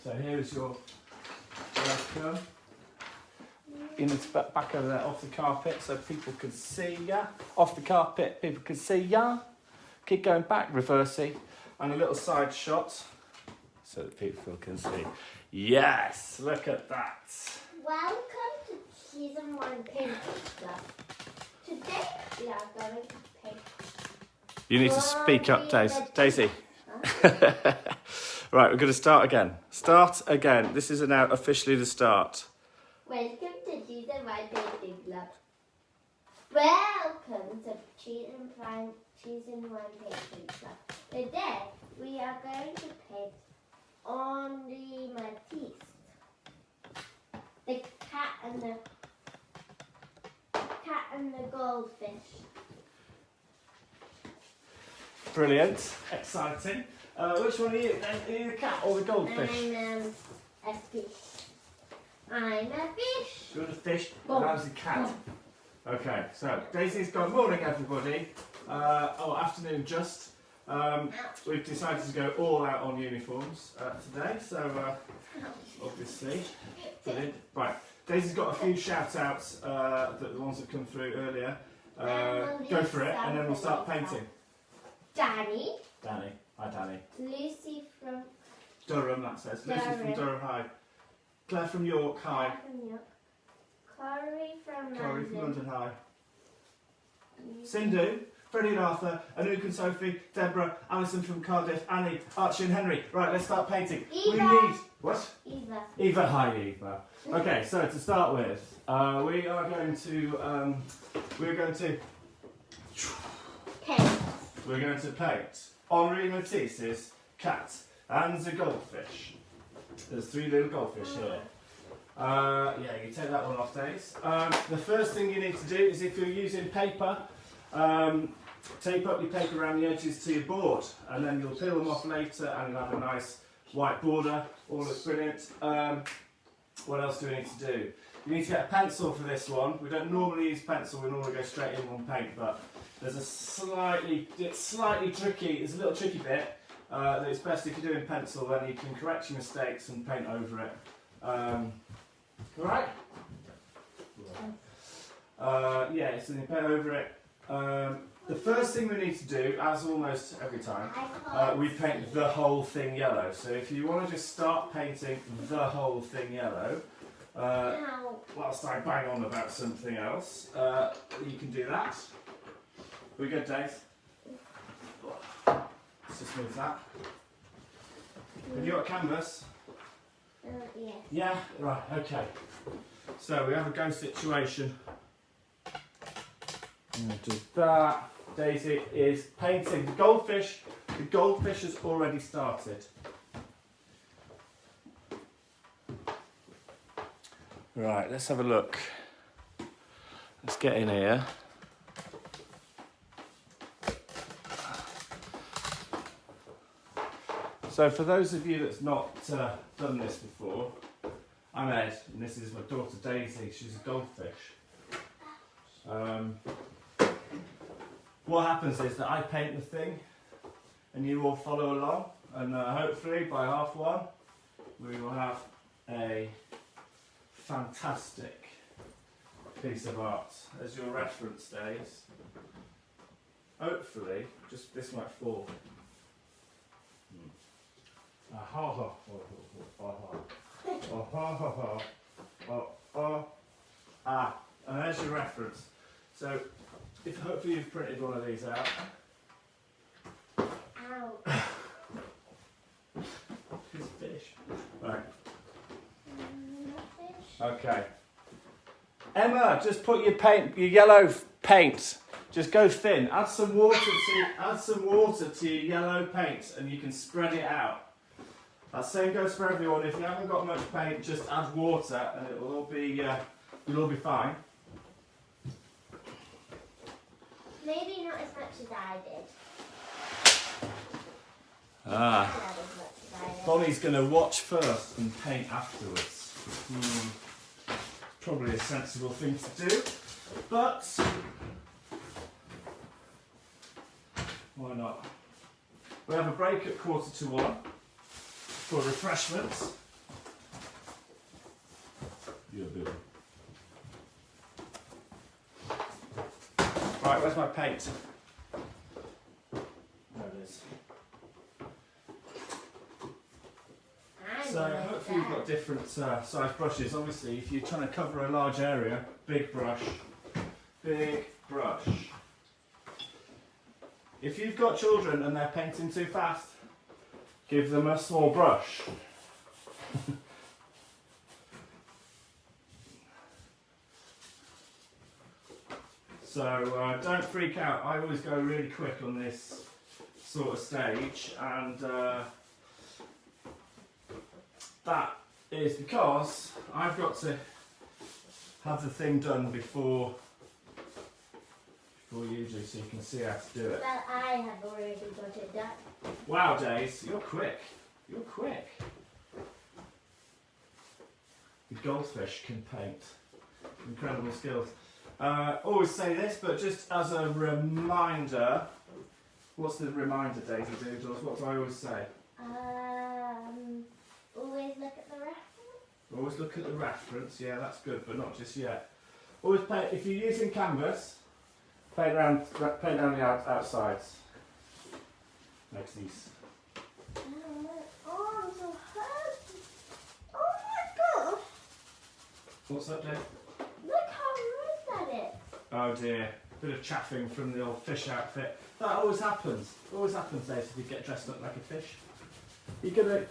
So here's your welcome. You need to back over there off the carpet so people can see ya. Off the carpet, people can see ya. Keep going back, reversey. And a little side shot so that people can see. Yes, look at that. Welcome to Season 1 Painting Club. Today we are going to paint. You need to speak up, Daisy. Huh? Right, we're going to start again. Start again. This is now officially the start. Welcome to Season 1 Painting Club. Welcome to Season 1 Painting Club. Today we are going to paint on the Matisse. The cat and the goldfish. Brilliant. Exciting. Which one are you? Are you the cat or the goldfish? I'm a fish. I'm a fish. You're the fish, Boom. and I was the cat. Okay, so Daisy's gone. Morning, everybody. Afternoon just. We've decided to go all out on uniforms today, so obviously. Brilliant. Right, Daisy's got a few shout-outs, the ones that come through earlier. Go for it, and then we'll start painting. Danny. Danny. Hi, Danny. Lucy from Durham, that says. Lucy from Durham, hi. Claire from York, hi. Claire from York. Corey from Corey London. from London, hi. Sindhu, Freddie and Arthur, Anouk and Sophie, Deborah, Alison from Cardiff, Annie, Archie and Henry. Right, let's start painting. Eva. We need... What? Eva. Eva, hi Eva. Okay, so to start with, we are going to... We're going to paint Henri Matisse's cat and the goldfish. There's 3 little goldfish here. Yeah, you take that one off, Days. The first thing you need to do is, if you're using paper, tape up your paper around the edges to your board, and then you'll peel them off later and you'll have a nice white border. All looks brilliant. What else do we need to do? You need to get a pencil for this one. We don't normally use pencil, we normally go straight in on paint, but there's it's slightly tricky, there's a little tricky bit that it's best if you're doing pencil, then you can correct your mistakes and paint over it. Alright? Yeah, so you paint over it. The first thing we need to do, as almost every time, we paint the whole thing yellow. So if you want to just start painting the whole thing yellow, whilst I bang on about something else, you can do that. We good, Dave? Let's just move that. Have you got a canvas? Yeah. Yeah? Right, okay. So we have a go situation. I'm going to do that. Daisy is painting the goldfish. The goldfish has already started. Right, let's have a look. Let's get in here. So for those of you that's not done this before, I'm Ed, and this is my daughter Daisy. She's a goldfish. What happens is that I paint the thing, and you all follow along, and hopefully by half one, we will have a fantastic piece of art as your reference, Days. Hopefully, just this might fall. And there's your reference. So, if hopefully you've printed one of these out. Ow. It's fish. Right. Fish. Okay. Emma, just put your yellow paint. Just go thin. Add some water to your yellow paint, and you can spread it out. That same goes for everyone. If you haven't got much paint, just add water, and it will all be you'll all be fine. Maybe not as much as I did. Ah. Not as much as I did. Bonnie's going to watch first and paint afterwards. Probably a sensible thing to do, but why not? We have a break at 1:45 for refreshments. You're good. Right, where's my paint? There it is. So hopefully you've got different size brushes. Obviously, if you're trying to cover a large area, big brush, big brush. If you've got children and they're painting too fast, give them a small brush. So don't freak out. I always go really quick on this sort of stage, and that is because I've got to have the thing done before you do, so you can see how to do it. Well, I have already got it done. Wow, Days, you're quick. You're quick. The Goldfish can paint. Incredible skills. Always say this, but just as a reminder, what's the reminder, Daisy Doodles? What do I always say? Always look at the reference. Always look at the reference. Yeah, that's good, but not just yet. Always paint, if you're using canvas, paint down the outsides. Makes these. Oh, I'm so hurt. Oh my god. What's up, Dave? Look how red that is. Oh dear, bit of chaffing from the old fish outfit. That always happens. Always happens, Dave, if you get dressed up like a fish. You're gonna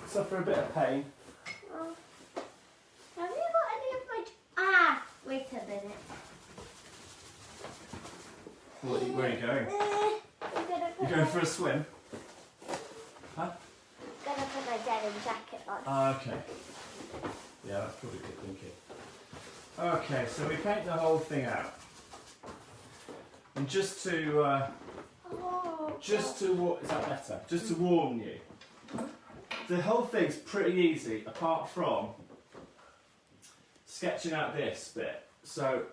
suffer a bit of pain. Oh. Have you got any of my... Ah, wait a minute. Where are you going? I'm You going for a swim? Huh? gonna put my denim jacket on. Ah, okay. Yeah, that's probably good thinking. Okay, so we paint the whole thing out. And just to is that better? Just to warn you, the whole thing's pretty easy apart from sketching out this bit. So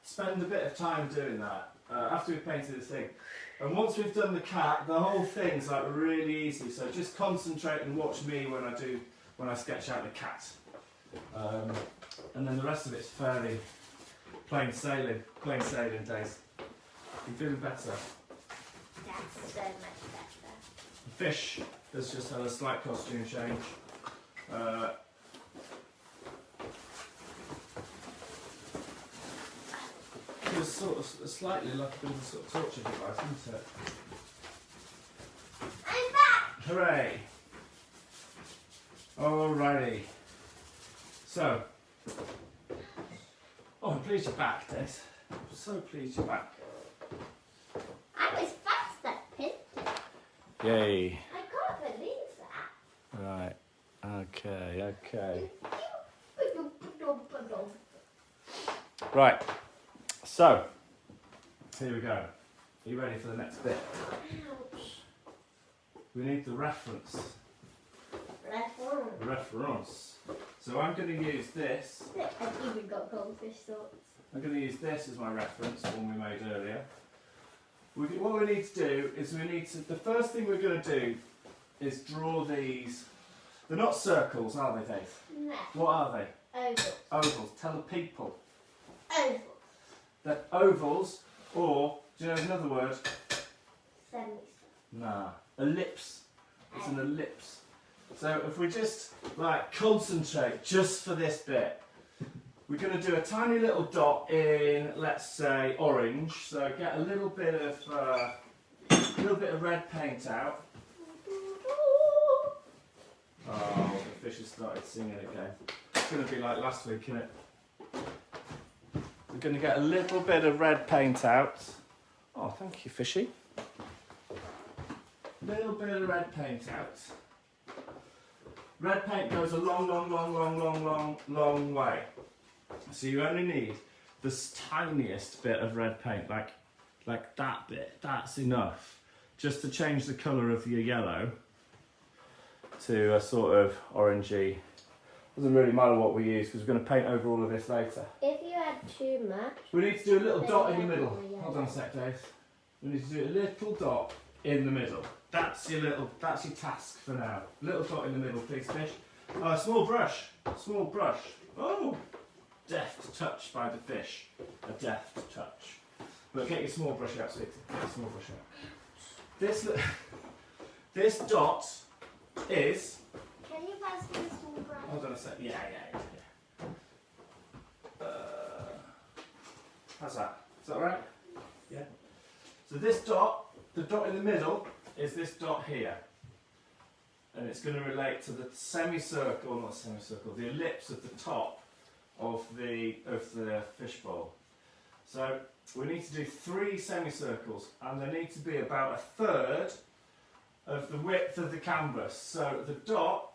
spend a bit of time doing that after we've painted this thing. And once we've done the cat, the whole thing's like really easy. So just concentrate and watch me when I sketch out the cat. And then the rest of it's fairly plain sailing days. You're feeling better. That's so much better. The fish has just had a slight costume change. It's sort of slightly like a bit of a sort of torture device, isn't it? I'm back! Hooray! Alrighty. So, oh, I'm pleased you're back, Des. I'm so pleased you're back. I was fast at painting. Yay. I can't believe that. Right. Okay. Right. So, here we go. Are you ready for the next bit? Ouch. We need the reference. Reference. So I'm going to use this. I've even got goldfish thoughts. I'm going to use this as my reference, the one we made earlier. What we need to do is the first thing we're going to do is draw these. They're not circles, are they, Dave? No. What are they? Ovals. Ovals. Tell the people. Ovals. They're ovals, or, do you know another word? Semicircle. Nah. Ellipse. It's an ellipse. So if we just concentrate just for this bit, we're going to do a tiny little dot in, let's say, orange. So get a little bit of red paint out. Oh, the fish has started singing again. It's going to be like last week, isn't it? We're going to get a little bit of red paint out. Oh, thank you, fishy. Little bit of red paint out. Red paint goes a long way. So you only need the tiniest bit of red paint, like that bit. That's enough, just to change the colour of your yellow to a sort of orangey. Doesn't really matter what we use because we're going to paint over all of this later. If you add too much... We need to do a little dot in the middle. Hold on a sec, Dave. We need to do a little dot in the middle. That's your task for now. Little dot in the middle, please, fish. Oh, a small brush. Small brush. Oh! Deft touch by the fish. A deft touch. But get your small brush out, sweetie. Get your small brush out. This dot is... Can you pass me the small brush? Hold on a sec. Yeah. How's that? Is that right? Yeah. So this dot, the dot in the middle, is this dot here. And it's going to relate to the semicircle, not semicircle, the ellipse at the top of the fishbowl. So we need to do 3 semicircles, and they need to be about 1/3 of the width of the canvas. So the dot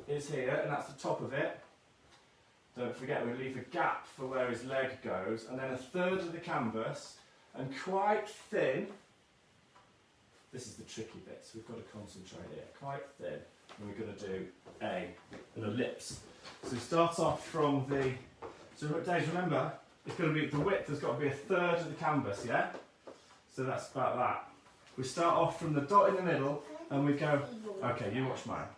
is here, and that's the top of it. Don't forget we leave a gap for where his leg goes, and then 1/3 of the canvas, and quite thin. This is the tricky bit, so we've got to concentrate here. Quite thin, and we're going to do an ellipse. So we start off from the. So Dave, remember, it's going to be the width has got to be 1/3 of the canvas, yeah. So that's about that. We start off from the dot in the middle, and we go. Okay, you watch mine.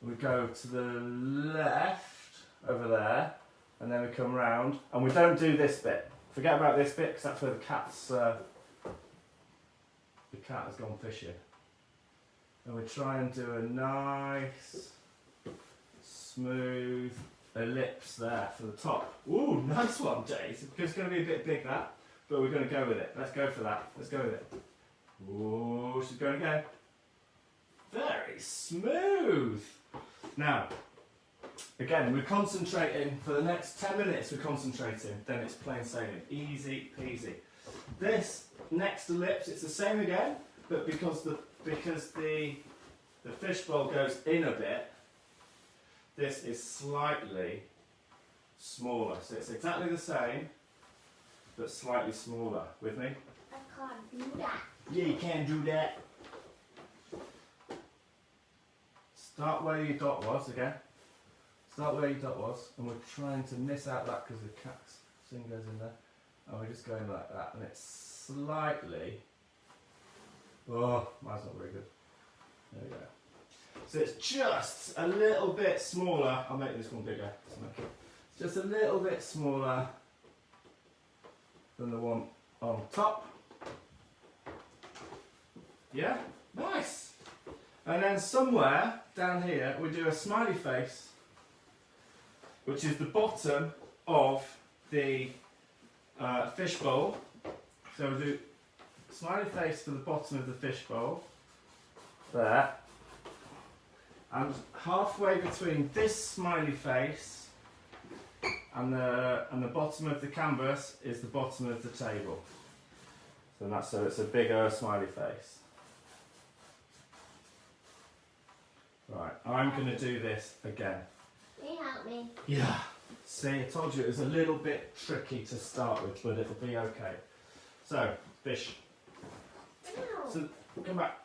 We go to the left over there, and then we come round, and we don't do this bit. Forget about this bit because that's where the cat's. The cat has gone fishing. And we try and do a nice, smooth ellipse there for the top. Ooh, nice one, Dave. It's going to be a bit big that, but we're going to go with it. Let's go for that. Let's go with it. Ooh, she's going again. Very smooth. Now, again, we're concentrating for the next 10 minutes. We're concentrating. Then it's plain sailing. Easy peasy. This next ellipse, it's the same again, but because the fishbowl goes in a bit, this is slightly smaller. So it's exactly the same, but slightly smaller. With me? I can't do that. Yeah, you can do that. Start where your dot was again. Start where your dot was, and we're trying to miss out that because the cat's thing goes in there. And we're just going like that, and it's slightly. Oh, mine's not very good. There we go. So it's just a little bit smaller. I'll make this one bigger. It's just a little bit smaller than the one on top. Yeah, nice. And then somewhere down here we do a smiley face, which is the bottom of the fishbowl. So we'll do smiley face for the bottom of the fishbowl. There. And halfway between this smiley face and the bottom of the canvas is the bottom of the table. So it's a bigger smiley face. Right, I'm going to do this again. Can you help me? Yeah. See, I told you it was a little bit tricky to start with, but it'll be okay. So, fish. No. So, come back.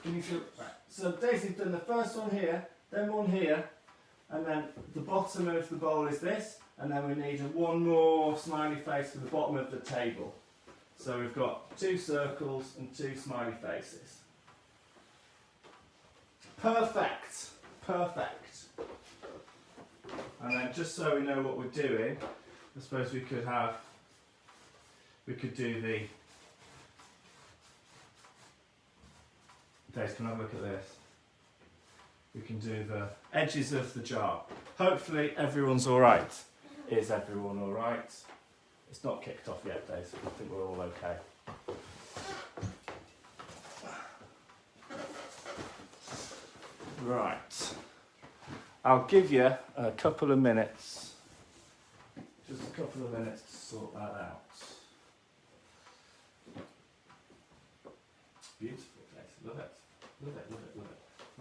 Give me two. Right. So, Daisy's done the first one here, then one here, and then the bottom of the bowl is this, and then we need one more smiley face for the bottom of the table. So, we've got 2 circles and 2 smiley faces. Perfect. And then just so we know what we're doing, I suppose we could do the... Dave, can I have a look at this? We can do the edges of the jar. Hopefully everyone's alright. Is everyone alright? It's not kicked off yet, Dave, so I think we're all okay. Right. I'll give you a couple of minutes. Just a couple of minutes to sort that out. Beautiful, Dave. Love it.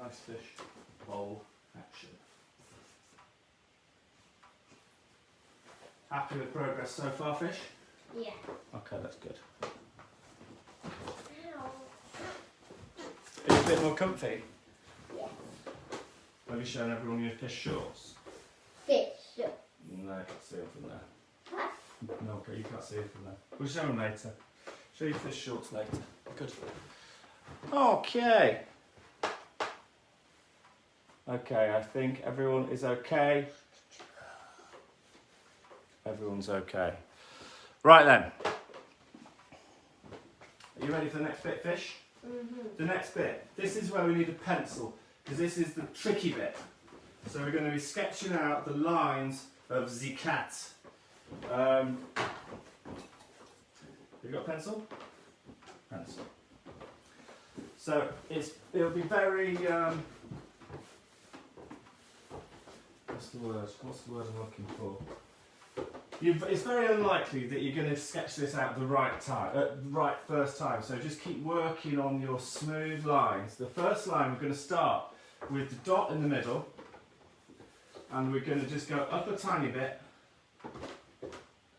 Nice fish bowl action. Happy with progress so far, fish? Yeah. Okay, that's good. Ow. Are you a bit more comfy? Yes. Have you shown everyone your fish shorts? Fish. No, I can't see them from there. What? No, okay, you can't see them from there. We'll show them later. Show you fish shorts later. Good. Okay. Okay, I think everyone is okay. Everyone's okay. Right then. Are you ready for the next bit, Fish? The next bit. This is where we need a pencil, because this is the tricky bit. So we're going to be sketching out the lines of the cat. You got a pencil? Pencil. So it'll be very what's the word I'm looking for? It's very unlikely that you're going to sketch this out the right first time. So just keep working on your smooth lines. The first line we're going to start with the dot in the middle, and we're going to just go up a tiny bit,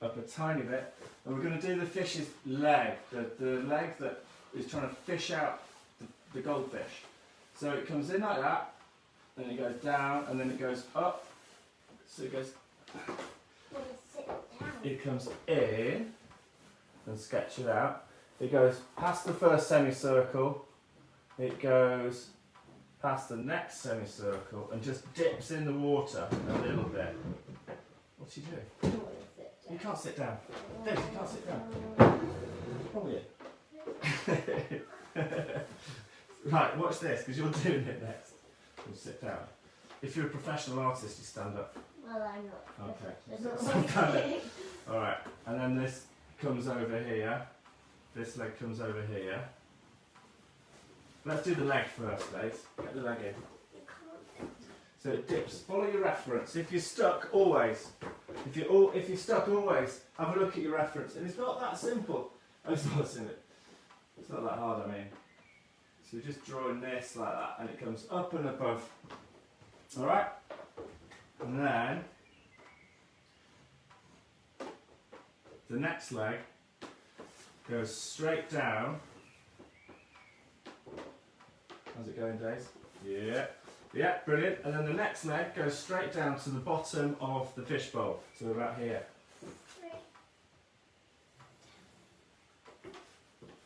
and we're going to do the fish's leg, the leg that is trying to fish out the goldfish. So it comes in like that, then it goes down, and then it goes up. So it goes. It comes in and sketch it out. It goes past the first semicircle. It goes past the next semicircle and just dips in the water a little bit. What's he doing? You can't sit down. Daisy, you can't sit down. What's wrong with you? Right, watch this, because you're doing it next. You'll sit down. If you're a professional artist, you stand up. Well, I'm not. Okay. Alright, and then this comes over here. This leg comes over here. Let's do the leg first, Daisy. Get the leg in. So it dips. Follow your reference. If you're stuck, always. If you're stuck, always have a look at your reference. And it's not that simple. Oh, it's not that hard, I mean. So you're just drawing this like that, and it comes up and above. Alright? And then the next leg goes straight down. How's it going, Daisy? Yeah. Yeah, brilliant. And then the next leg goes straight down to the bottom of the fishbowl. So about here.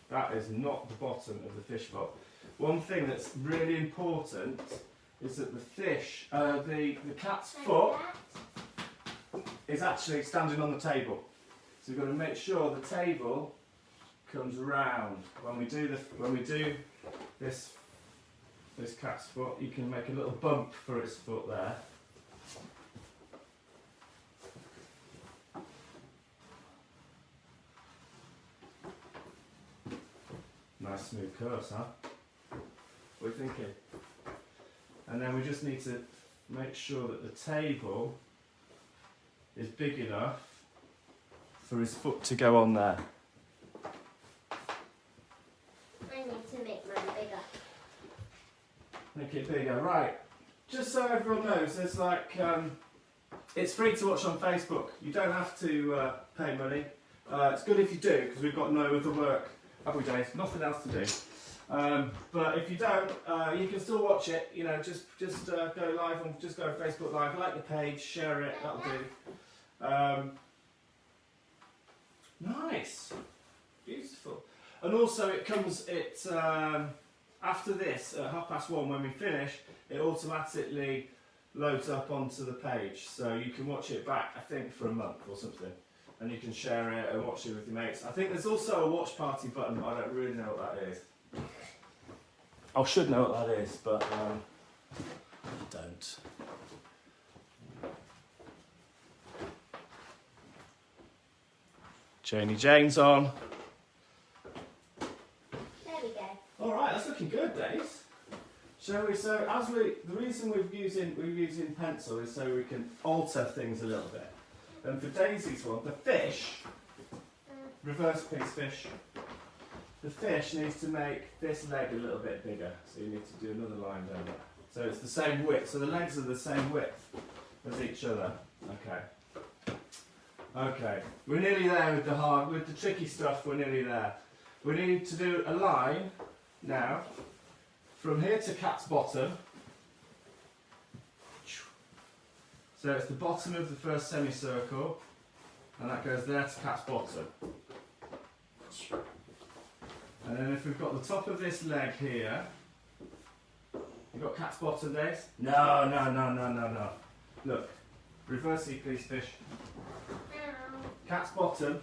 That is not the bottom of the fishbowl. One thing that's really important is that the fish, the cat's foot is actually standing on the table. So we've got to make sure the table comes round. When we do this cat's foot, you can make a little bump for its foot there. Nice smooth curves, huh? What are you thinking? And then we just need to make sure that the table is big enough for his foot to go on there. I need to make mine bigger. Make it bigger, right. Just so everyone knows, there's like, it's free to watch on Facebook. You don't have to pay money. It's good if you do, because we've got no other work, have we, Dave? Nothing else to do. But if you don't, you can still watch it. You know, just go live on, just go to Facebook Live, like the page, share it. That'll do. Nice, beautiful. And also, it comes after this at 1:30 when we finish. It automatically loads up onto the page, so you can watch it back. I think for a month or something, and you can share it and watch it with your mates. I think there's also a watch party button, but I don't really know what that is. I should know what that is, but I don't. Jane's on. There we go. All right, that's looking good, Days. Shall we? So, the reason we're using pencil is so we can alter things a little bit. And for Daisy's one, the fish, reverse piece fish. The fish needs to make this leg a little bit bigger, so you need to do another line down there. So it's the same width, so the legs are the same width as each other. Okay. Okay, we're nearly there with the tricky stuff, we're nearly there. We need to do a line now, from here to cat's bottom. So it's the bottom of the first semicircle, and that goes there to cat's bottom. And then if we've got the top of this leg here, You got cat's bottom days? No. Look, reverse E please, fish. Cat's bottom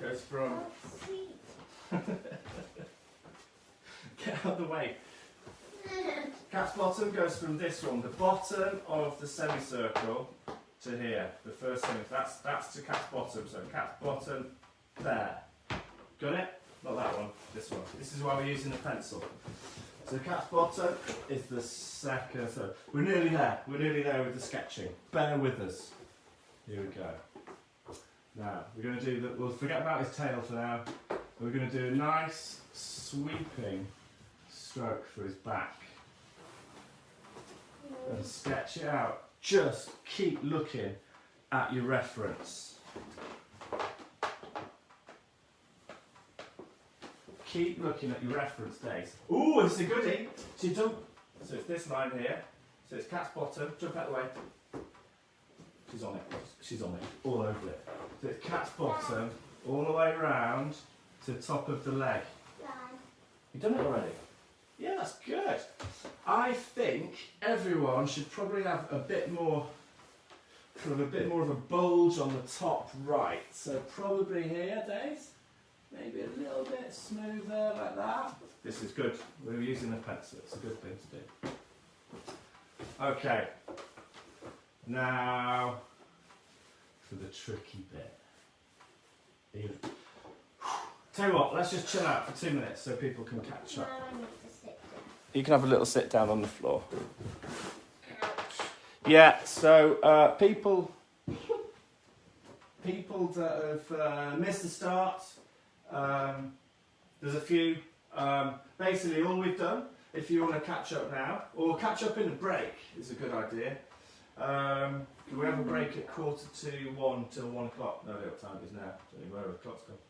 goes from... Oh, sweet. Get out of the way. Cat's bottom goes from this one, the bottom of the semicircle, to here. The first thing, that's to cat's bottom. So cat's bottom there. Got it? Not that one, this one. This is why we're using a pencil. So cat's bottom is the second. So we're nearly there. We're nearly there with the sketching. Bear with us. Here we go. Now we're going to do we'll forget about his tail for now. We're going to do a nice sweeping stroke for his back and sketch it out. Just keep looking at your reference. Keep looking at your reference days. Ooh, it's a goodie. So it's this line here. So it's cat's bottom. Jump out of the way. She's on it. She's on it. All over it. So it's cat's bottom all the way around to the top of the leg. You've done it already? Yeah, that's good. I think everyone should probably have a bit more of a bulge on the top right. So probably here, Dave. Maybe a little bit smoother like that. This is good. We're using a pencil. It's a good thing to do. Okay. Now for the tricky bit. Tell you what, let's just chill out for 2 minutes so people can catch up. Now I need to sit down. You can have a little sit down on the floor. Yeah, so people that have missed the start, there's a few. Basically, all we've done, if you want to catch up now, or catch up in a break, is a good idea. We have a break at 1:45 till 1 o'clock. No idea what time it is now. Don't know where the clock's gone.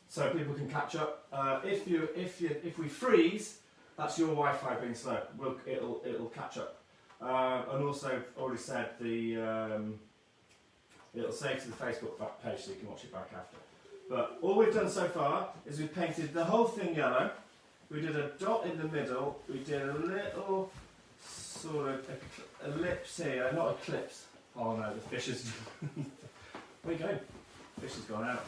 So people can catch up. If we freeze, that's your Wi-Fi being slow. It'll catch up. And also, I've already said it'll save to the Facebook page so you can watch it back after. But all we've done so far is we've painted the whole thing yellow. We did a dot in the middle. We did a little sort of ellipse here, not eclipse. Oh no, the fish is. Where you going? Fish has gone out.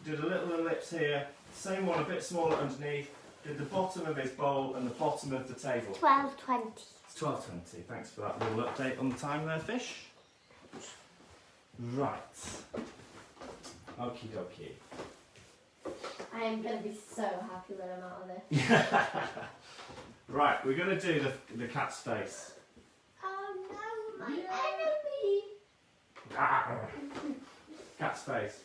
Did a little ellipse here, same one a bit smaller underneath, did the bottom of his bowl and the bottom of the table. 12:20. It's 12:20, thanks for that little update on the time there, fish. Right. Okie dokie. I am going to be so happy when I'm out of this. Right, we're going to do the cat's face. Oh no, my enemy! Cat's face.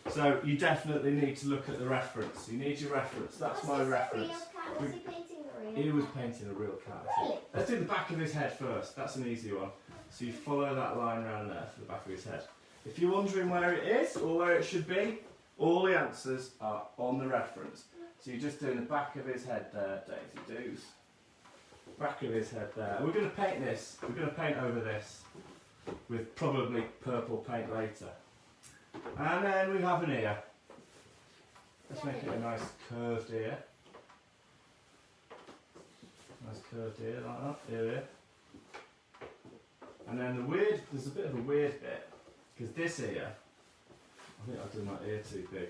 So you definitely need to look at the reference. You need your reference. That's my reference. Was he painting a real cat? He was painting a real cat. Really? Let's do the back of his head first. That's an easy one. So you follow that line around there for the back of his head. If you're wondering where it is or where it should be, all the answers are on the reference. So you're just doing the back of his head there, Daisy Doos. Back of his head there. We're going to paint this. We're going to paint over this with probably purple paint later. And then we have an ear. Let's make it a nice curved ear. Nice curved ear like that. Ear. And then there's a bit of a weird bit, because this ear, I think I did my ear too big.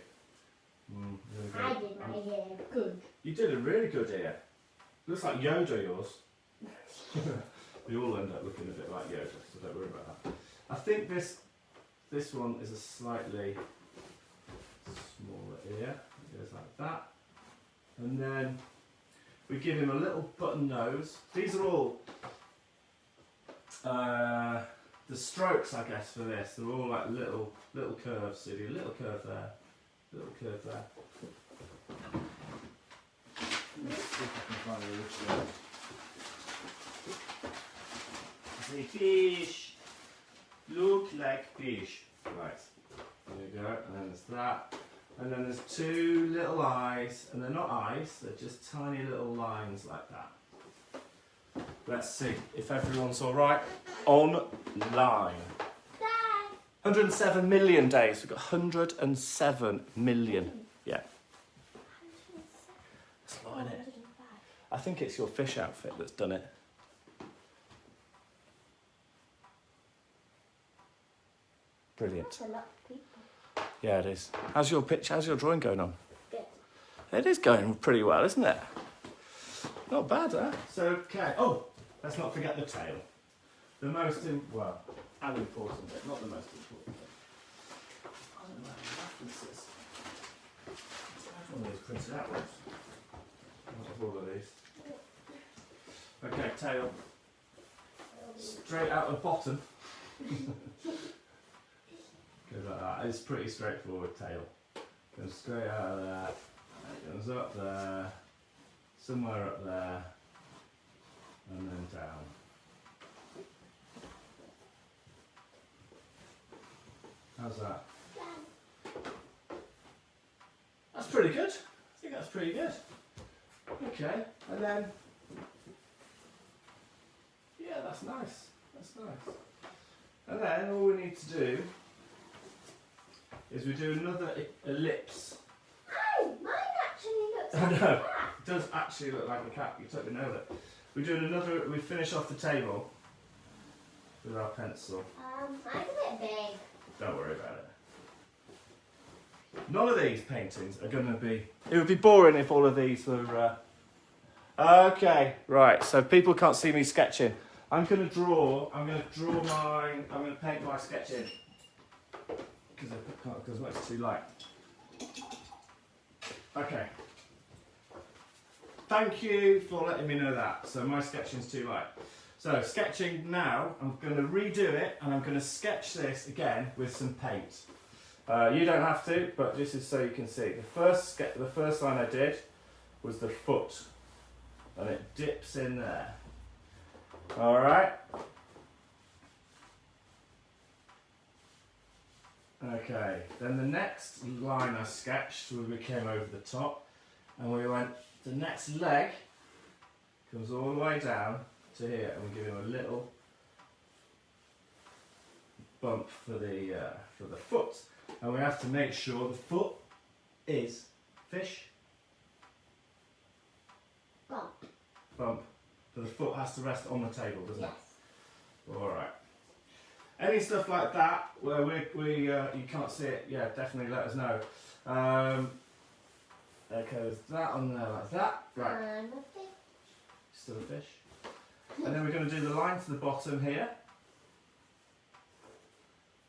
I did my hair good. You did a really good ear. Looks like Yoda, yours. We all end up looking a bit like Yoda, so don't worry about that. I think this one is a slightly smaller ear. It goes like that. And then we give him a little button nose. These are all the strokes, I guess, for this. They're all like little curves. So you do a little curve there, little curve there. Let's see if I can find the original. The fish look like fish. Right, there you go. And then there's that. And then there's two little eyes, and they're not eyes, they're just tiny little lines like that. Let's see if everyone's all right. Online. 107 million days. We've got 107 million. Yeah. That's a lot, isn't it? I think it's your fish outfit that's done it. Brilliant. That's a lot of people. Yeah, it is. How's your drawing going on? Good. It is going pretty well, isn't it? Not bad, huh? So, okay. Oh, let's not forget the tail. The most, an important bit, not the most important bit. I don't know, references. Let's have one of these printed out ones. I'll have all of these. Okay, tail. Straight out the bottom. Goes like that. It's pretty straightforward tail. Goes straight out of there. It goes up there. Somewhere up there. And then down. How's that? That's pretty good. I think that's pretty good. Okay, and then, yeah, that's nice. That's nice. And then all we need to do is we do another ellipse. Oh, mine actually looks I like know. that. It does actually look like a cat. You totally nailed it. We do another. We finish off the table with our pencil. Mine's a bit big. Don't worry about it. None of these paintings are going to be... It would be boring if all of these were... Okay, right, so people can't see me sketching. I'm going to paint my sketch in. Because it's too light. Okay. Thank you for letting me know that. So my sketching's too light. So sketching now, I'm going to redo it and I'm going to sketch this again with some paint. You don't have to, but this is so you can see. The first line I did was the foot, and it dips in there. All right. Okay. Then the next line I sketched, we came over the top, and we went. The next leg comes all the way down to here, and we give him a little bump for the foot. And we have to make sure the foot is fish. Bump. Bump. So the foot has to rest on the table, doesn't Yes. it? Alright. Any stuff like that where you can't see it, yeah, definitely let us know. Okay, there's that on there like that. Right. And a fish. Still a fish. And then we're going to do the line to the bottom here.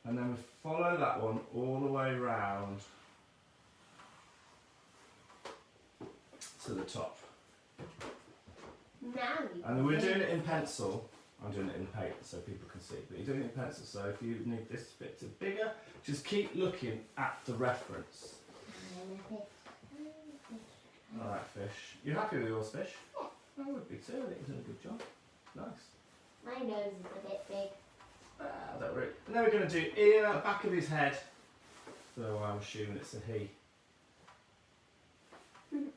And then we follow that one all the way round to the top. Now you And we're doing it in pencil. I'm doing it in paint so people can see. But you're doing it in pencil, so if you need this bit to be bigger, just keep looking at the reference. And a fish. Alright, fish. You happy with yours, fish? Yeah. I would be too. I think you've done a good job. Nice. My nose is a bit big. Don't worry. And then we're going to do ear at the back of his head. So I'm assuming it's a he. And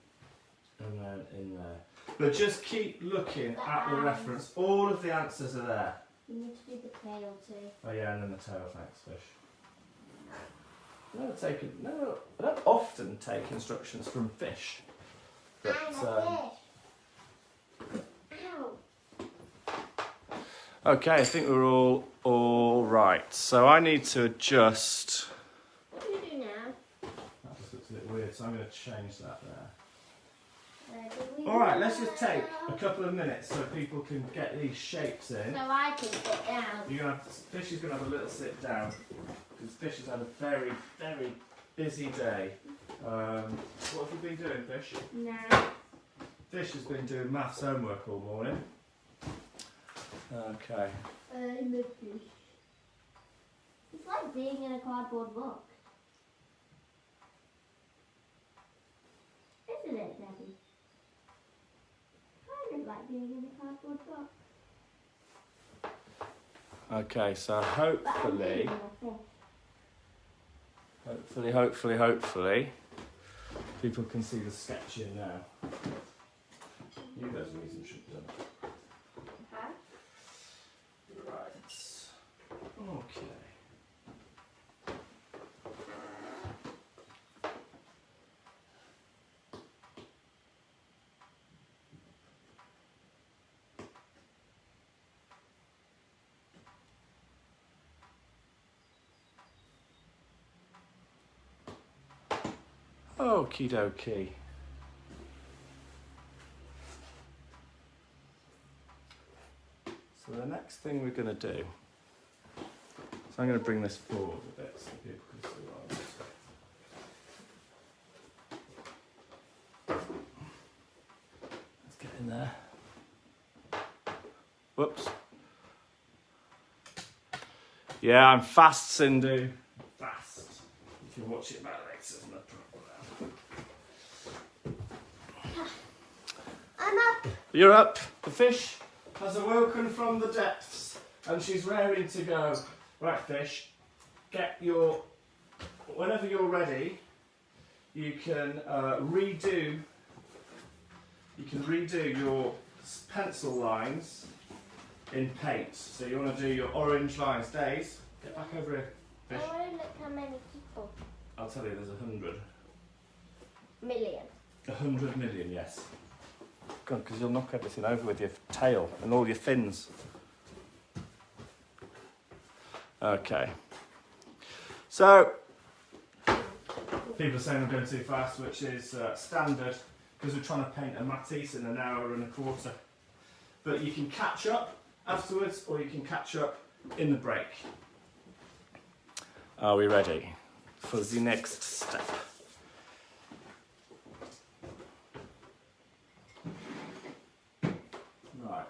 then in there. But just keep looking at the reference. All of the answers are there. You need to do the tail too. Oh yeah, and then the tail, thanks, fish. I don't often take instructions from fish. But, I'm a fish. Ow. okay, I think we're all right. So I need to adjust. What do you do now? That just looks a bit weird, so I'm going to change that there. Where do we Alright, let's go? just take a couple of minutes so people can get these shapes in. So I can sit down. Fish is going to have a little sit down because Fish has had a very, very busy day. What have you been doing, Fish? No. Fish has been doing maths homework all morning. Okay. I'm a fish. It's like being in a cardboard box. Isn't it, Daddy? Kind of like being in a cardboard box. Okay, so But I'm hopefully, being a fish. hopefully, people can see the sketching now. You guys are using should have done it. Huh? Right. Okay. Okie dokie. So the next thing we're going to do, so I'm going to bring this forward a bit so people can see what I'm doing. Let's get in there. Whoops. Yeah, I'm fast, Sindhu. Fast. If you watch it back later, there's no problem. I'm up. You're up. The fish has awoken from the depths and she's raring to go. Right, fish, get your, whenever you're ready, you can redo your pencil lines in paint. So you want to do your orange lines. Days, get back over here, fish. I want to look how many people. I'll tell you, there's 100. Million. 100 million, yes. God, because you'll knock everything over with your tail and all your fins. Okay. So, people are saying I'm going too fast, which is standard, because we're trying to paint a Matisse in an hour and a quarter. But you can catch up afterwards, or you can catch up in the break. Are we ready for the next step? Right.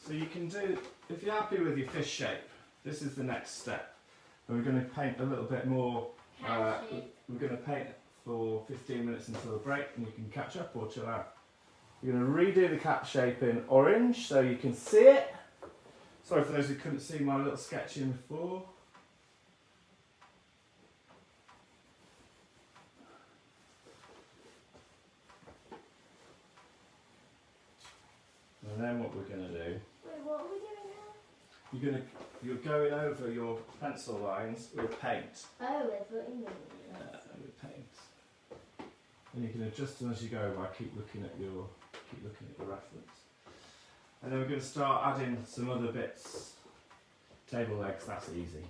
So you can do, if you're happy with your fish shape, this is the next step. And we're going to paint a little bit more. We're going to paint for 15 minutes until the break, and you can catch up or chill out. You're going to redo the cat shape in orange so you can see it. Sorry for those who couldn't see my little sketching before. And then what we're going to do, Wait, what are we doing now? you're going over your pencil lines with paint. Oh, I thought you meant With paint. And you can adjust them as you go by keep looking at your reference. And then we're going to start adding some other bits. Table legs, that's easy.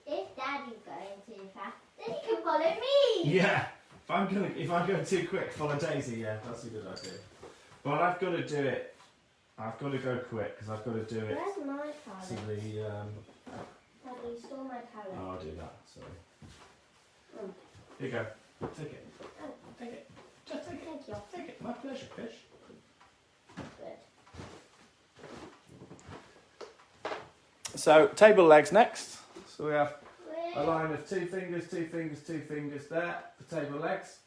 If Daddy's going too fast, then he can follow me. Yeah. If I'm going too quick, follow Daisy. Yeah, that's a good idea. But I've got to do it. I've got to go quick because I've got to do it. Where's my To palette? the Daddy, you stole my palette. oh, I'll do that. Sorry. Mm. Here you go. Take it. Oh, Take it. Just take it. thank you. Take it. My pleasure, fish. Good. So table legs next. So we have a Where? line of 2 fingers, 2 fingers, 2 fingers there for table legs.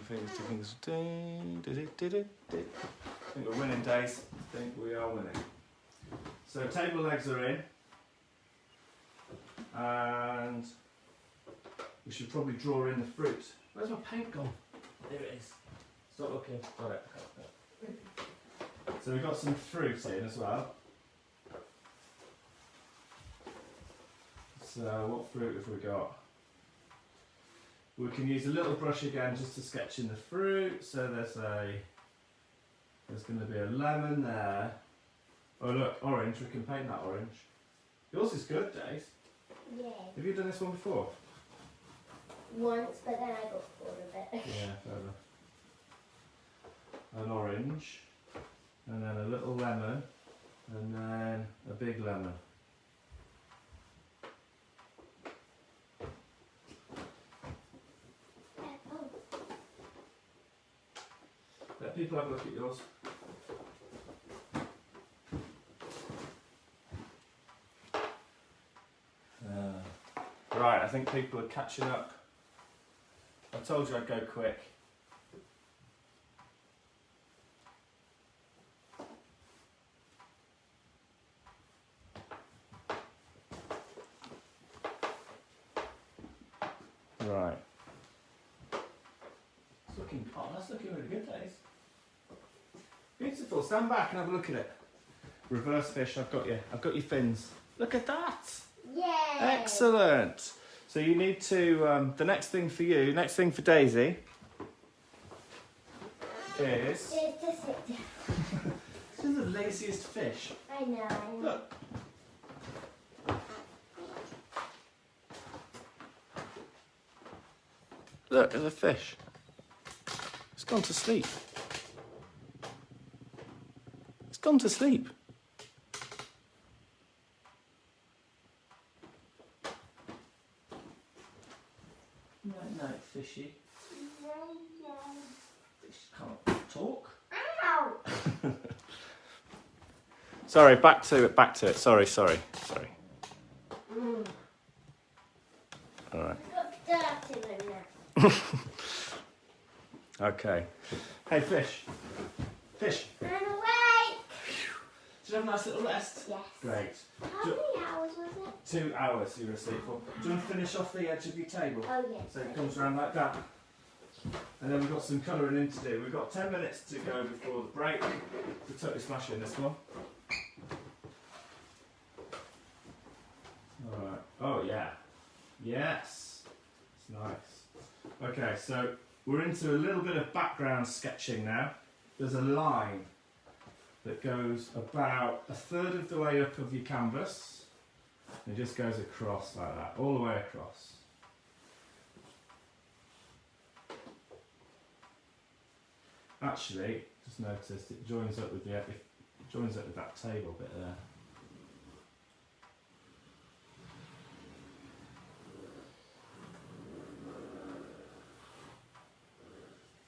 Fingers, 2 fingers. I think we're winning, Days. I think we are winning. So table legs are in, and we should probably draw in the fruit. Where's my paint gone? There it is. Stop looking. Got it. So we've got some fruit in as well. So what fruit have we got? We can use a little brush again just to sketch in the fruit. So there's going to be a lemon there. Oh look, orange. We can paint that orange. Yours is good, Days. Yeah. Have you done this one before? Once, but then I got bored of it. Yeah, fair enough. An orange, and then a little lemon, and then a big lemon. Oh, Let people have a look at yours. Right, I think people are catching up. I told you I'd go quick. Right. It's looking, oh, that's looking really good, Days. Beautiful. Stand back and have a look at it. Reverse fish. I've got you. I've got your fins. Look at that. yay! Excellent. So So you need to, the next thing for you, next thing for Daisy is... It's just sit down. This is the laziest fish. I know. Look. Look, there's a fish. It's gone to sleep. It's gone to sleep. No, fishy. Fish can't talk. Ow! Sorry, back to it. Sorry. Mm. All right. Got dirt in there. Okay. Hey, fish. I'm awake. Did you have a nice little rest? Yes. Great. How many hours was it? 2 hours you were asleep for. Do you want to finish off the edge of your table? Oh, yes. So it comes around like that. And then we've got some colouring in to do. We've got 10 minutes to go before the break. We're totally smashing this one. Alright. Oh, yeah. Yes. It's nice. Okay, so we're into a little bit of background sketching now. There's a line that goes about a third of the way up of your canvas. And it just goes across like that, all the way across. Actually, just noticed it joins up with that table bit there.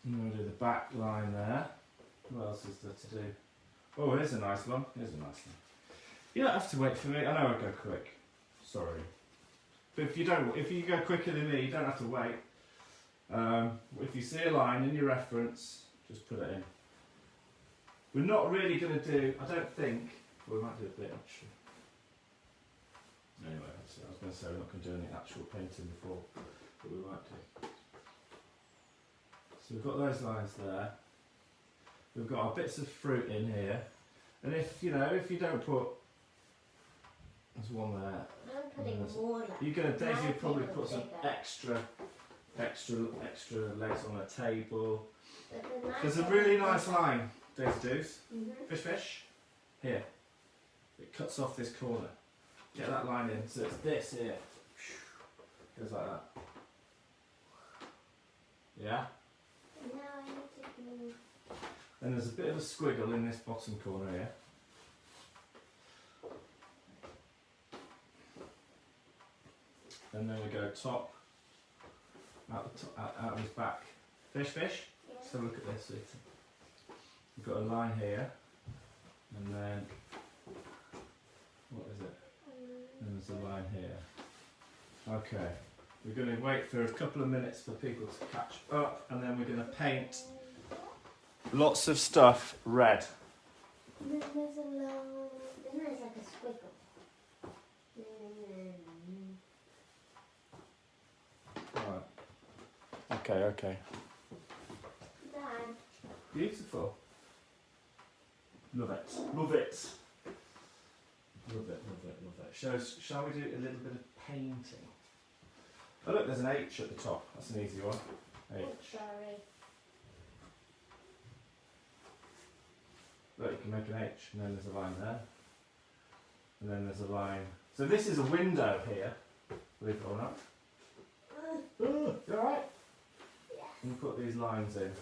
I'm going to do the back line there. What else is there to do? Oh, here's a nice one. You don't have to wait for me. I know I go quick. Sorry. But if you go quicker than me, you don't have to wait. If you see a line in your reference, just put it in. We're not really going to do, I don't think, well, we might do a bit actually. Anyway, I was going to say we're not going to do any actual painting before, but we might do. So we've got those lines there. We've got our bits of fruit in here. And if you don't put, there's one there. I'm putting more like Daisy will probably put some extra legs on a table. There's a really nice line, Daisy Doos. Fish. Here. It cuts off this corner. Get that line in. So it's this here. Goes like that. Yeah? Now I need to do... Then there's a bit of a squiggle in this bottom corner here. And then we go top, out of his back. Fish. Yeah. So look at this, sweetie. We've got a line here, and then, what is it? And there's a line here. Okay, we're going to wait for a couple of minutes for people to catch up, and then we're going to paint lots of stuff red. And then there's like a squiggle. Right. Okay. Done. Beautiful. Love it. Shall we do a little bit of painting? Oh look, there's an H at the top. That's an easy one. H. Oh, sorry. Look, you can make an H, and then there's a line there. And then there's a line. So this is a window here, believe it or not. You alright? Yeah. And you put these lines in.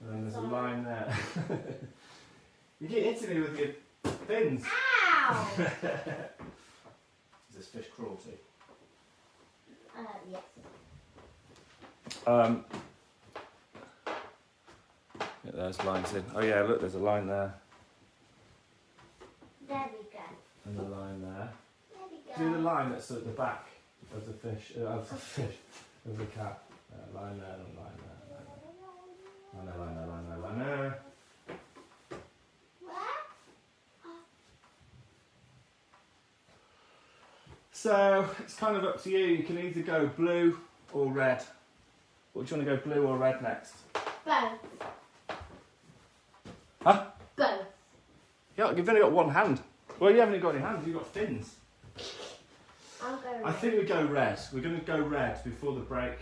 And then there's a line there. You keep hitting me with your fins. Ow! Is this fish cruelty? Yes. Get those lines in. Oh yeah, look, there's a line there. There we go. And a line there. There we go. Do the line that's at the back of the fish, of the cat. Line there and line there. Line there. Where? So it's kind of up to you. You can either go blue or red. What do you want to go blue or red next? Both. Huh? Both. Yeah, you've only got one hand. Well, you haven't got any hands. You've got fins. I'll go red. I think we go red. We're going to go red before the break.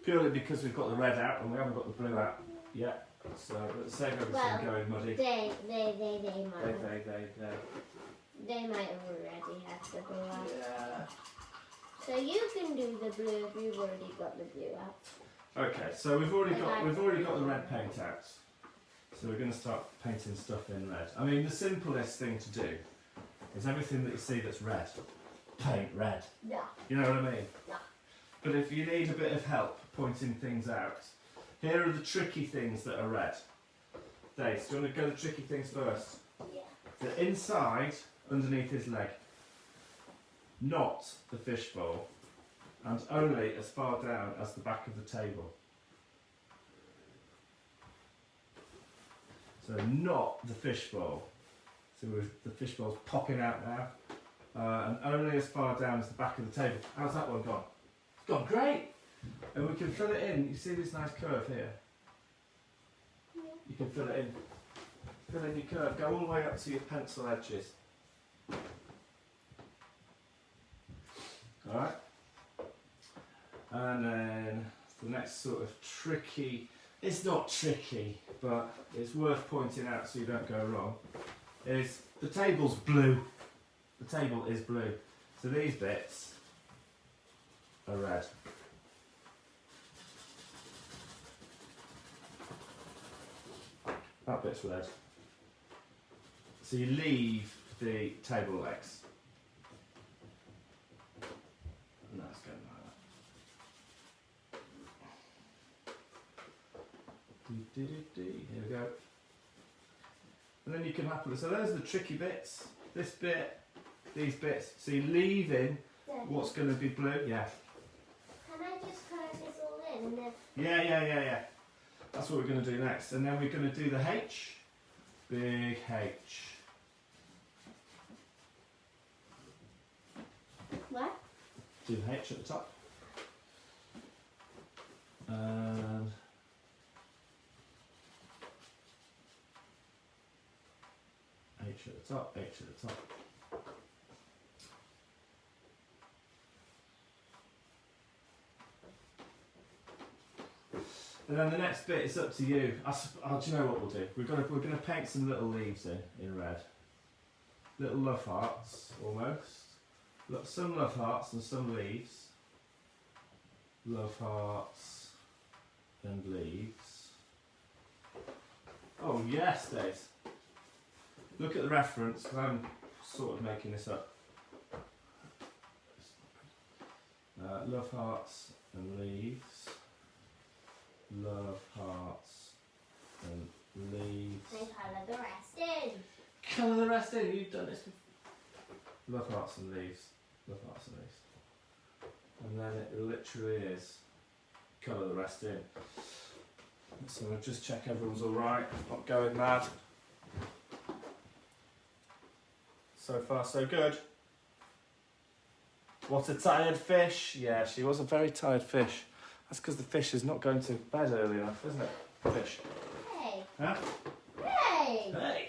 Purely because we've got the red out and we haven't got the blue out yet. So let's save everything going muddy. They might. They might have already had the blue out. Yeah. So you can do the blue if you've already got the blue out. Okay, so we've already got the red paint out. So we're going to start painting stuff in red. I mean, the simplest thing to do is everything that you see that's red, paint red. Yeah. You know what I mean? Yeah. But if you need a bit of help pointing things out, here are the tricky things that are red. Dave, do you want to go the tricky things first? Yeah. The inside, underneath his leg, not the fishbowl, and only as far down as the back of the table. So not the fishbowl. So the fishbowl's popping out now, and only as far down as the back of the table. How's that one gone? It's gone great! And we can fill it in. You see this nice curve here? Yeah. You can fill it in. Fill in your curve. Go all the way up to your pencil edges. Alright? And then the next sort of tricky, it's not tricky, but it's worth pointing out so you don't go wrong, is the table's blue. The table is blue. So these bits are red. That bit's red. So you leave the table legs. And that's going like that. Here we go. And then you can happily, so there's the tricky bits. This bit, these bits. So you leave in what's going to be blue. Yeah. Can I just colour this all in and then? Yeah. That's what we're going to do next. And then we're going to do the H. Big H. What? Do the H at the top. And H at the top, H at the top. And then the next bit is up to you. Do you know what we'll do? We're gonna paint some little leaves in red. Little love hearts, almost. Look, some love hearts and some leaves. Love hearts and leaves. Oh yes, Dave. Look at the reference, because I'm sort of making this up. Love hearts and leaves. Love hearts and leaves. And colour the rest in. Colour the rest in, you've done this before. Love hearts and leaves. Love hearts and leaves. And then it literally is colour the rest in. So we'll just check everyone's alright, not going mad. So far so good. What a tired fish. Yeah, she was a very tired fish. That's because the fish is not going to bed early enough, isn't it? Fish. Hey. Huh? Hey. Hey!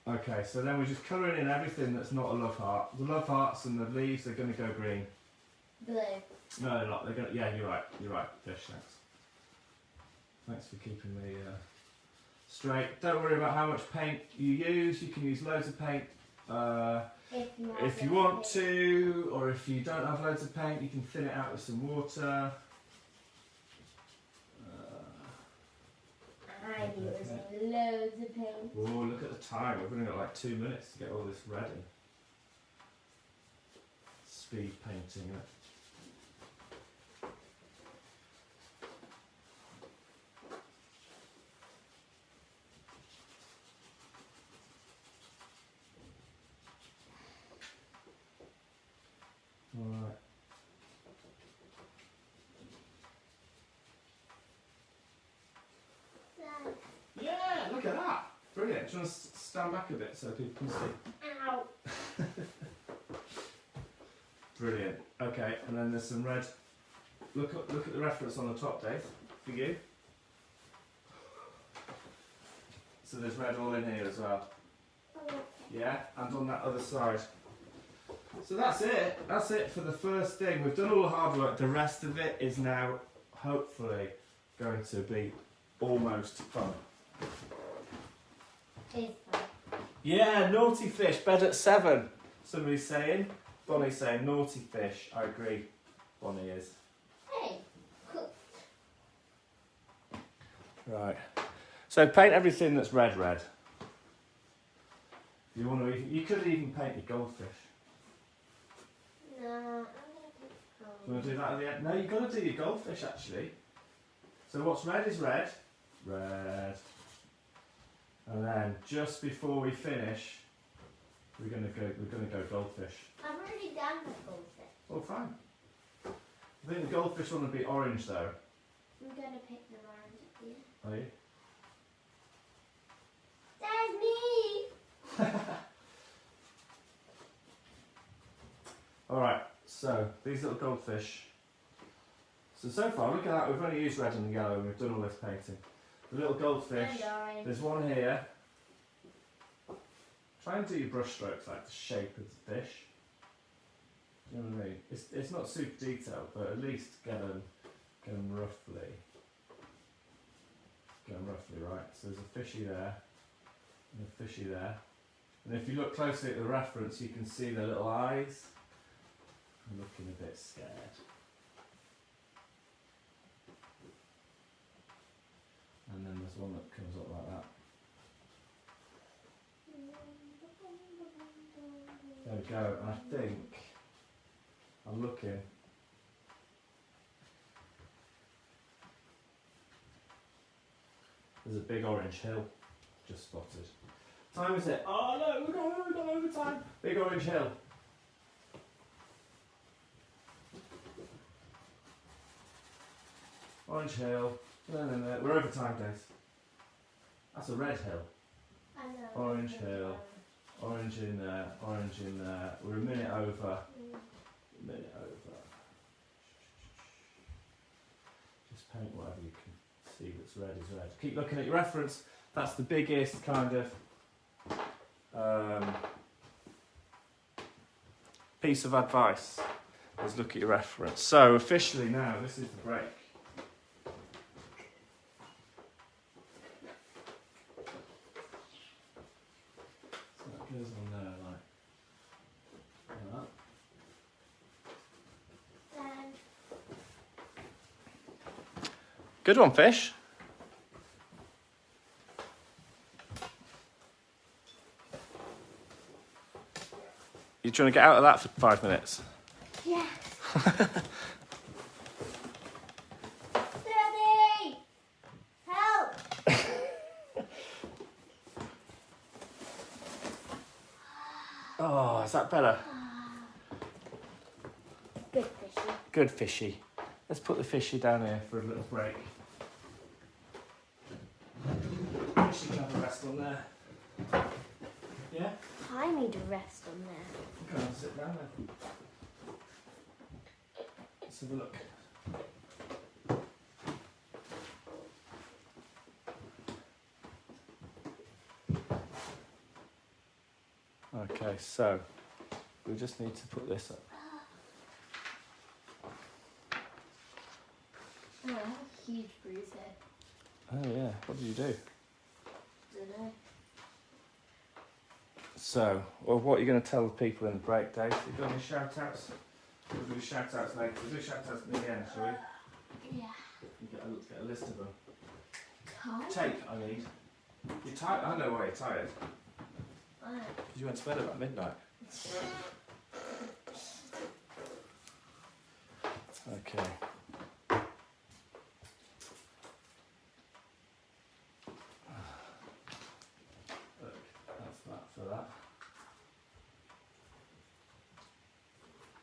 Okay, so then we're just colouring in everything that's not a love heart. The love hearts and the leaves are going to go green. Blue. No, they're not. They're going to, yeah, you're right. You're right. Fish, thanks. Thanks for keeping me straight. Don't worry about how much paint you use. You can use loads of paint. If you want to, or if you don't have loads of paint, you can thin it out with some water. I'm using loads of paint. Oh, look at the time. We've only got like 2 minutes to get all this ready. Speed painting it. Alright. Yeah, look at that. Brilliant. Do you want to stand back a bit so people can see? Ow. Brilliant. Okay, and then there's some red. Look at the reference on the top, Dave, for you. So there's red all in here as well. Okay. Yeah, and on that other side. So that's it. That's it for the first thing. We've done all the hard work. The rest of it is now hopefully going to be almost fun. It's fun. Yeah, naughty fish, bed at 7. Somebody's saying. Bonnie's saying naughty fish. I agree. Bonnie is. Hey, cooked. Right. So paint everything that's red. You want to? You could even paint your goldfish. No, I'm gonna pick Do you want to do that at the end? No, you've got to do your goldfish actually. So what's red is red. Red. And then just before we finish, we're gonna go goldfish. I've already done the goldfish. Oh, fine. I think the goldfish one would be orange though. I'm gonna pick the orange at the end. Are you? That's me! Alright, so these little goldfish. So far, look at that, we've only used red and yellow and we've done all this painting. The little goldfish, And orange. there's one here. Try and do your brush strokes like the shape of the fish. You know what I mean? It's not super detailed, but at least get them roughly. Get them roughly right. So there's a fishy there, and a fishy there. And if you look closely at the reference, you can see the little eyes. I'm looking a bit scared. And then there's one that comes up like that. There we go. And I think I'm looking. There's a big orange hill just spotted. Time is it? Oh no, we're going over time. Big orange hill. Orange hill. No. We're over time, Des. That's a red hill. I know. Orange hill. Orange in there. Orange in there. We're a minute over. A minute over. Just paint whatever you can see that's red is red. Keep looking at your reference. That's the biggest kind of piece of advice. Is look at your reference. So officially now, this is the break. So that goes on there like that. And Good one, fish. You trying to get out of that for 5 minutes? yeah. Daddy! Help! Oh, is that better? Good fishy. Good fishy. Let's put the fishy down here for a little break. Fishy can have a rest on there. Yeah? I need a rest on there. Go and sit down there. Let's have a look. Okay, so we just need to put this up. Oh, I have a huge bruise here. Oh yeah, what did you do? Dunno. So, well, what are you going to tell the people in the break, Dave? You got any shout outs? We'll do shout outs later. We'll do shout outs at the end, shall we? Yeah. You get a list of them. Tired? Tape, I need. You're tired? I know why you're tired. Why? Because you went to bed about midnight. Okay. Look, that's that for that.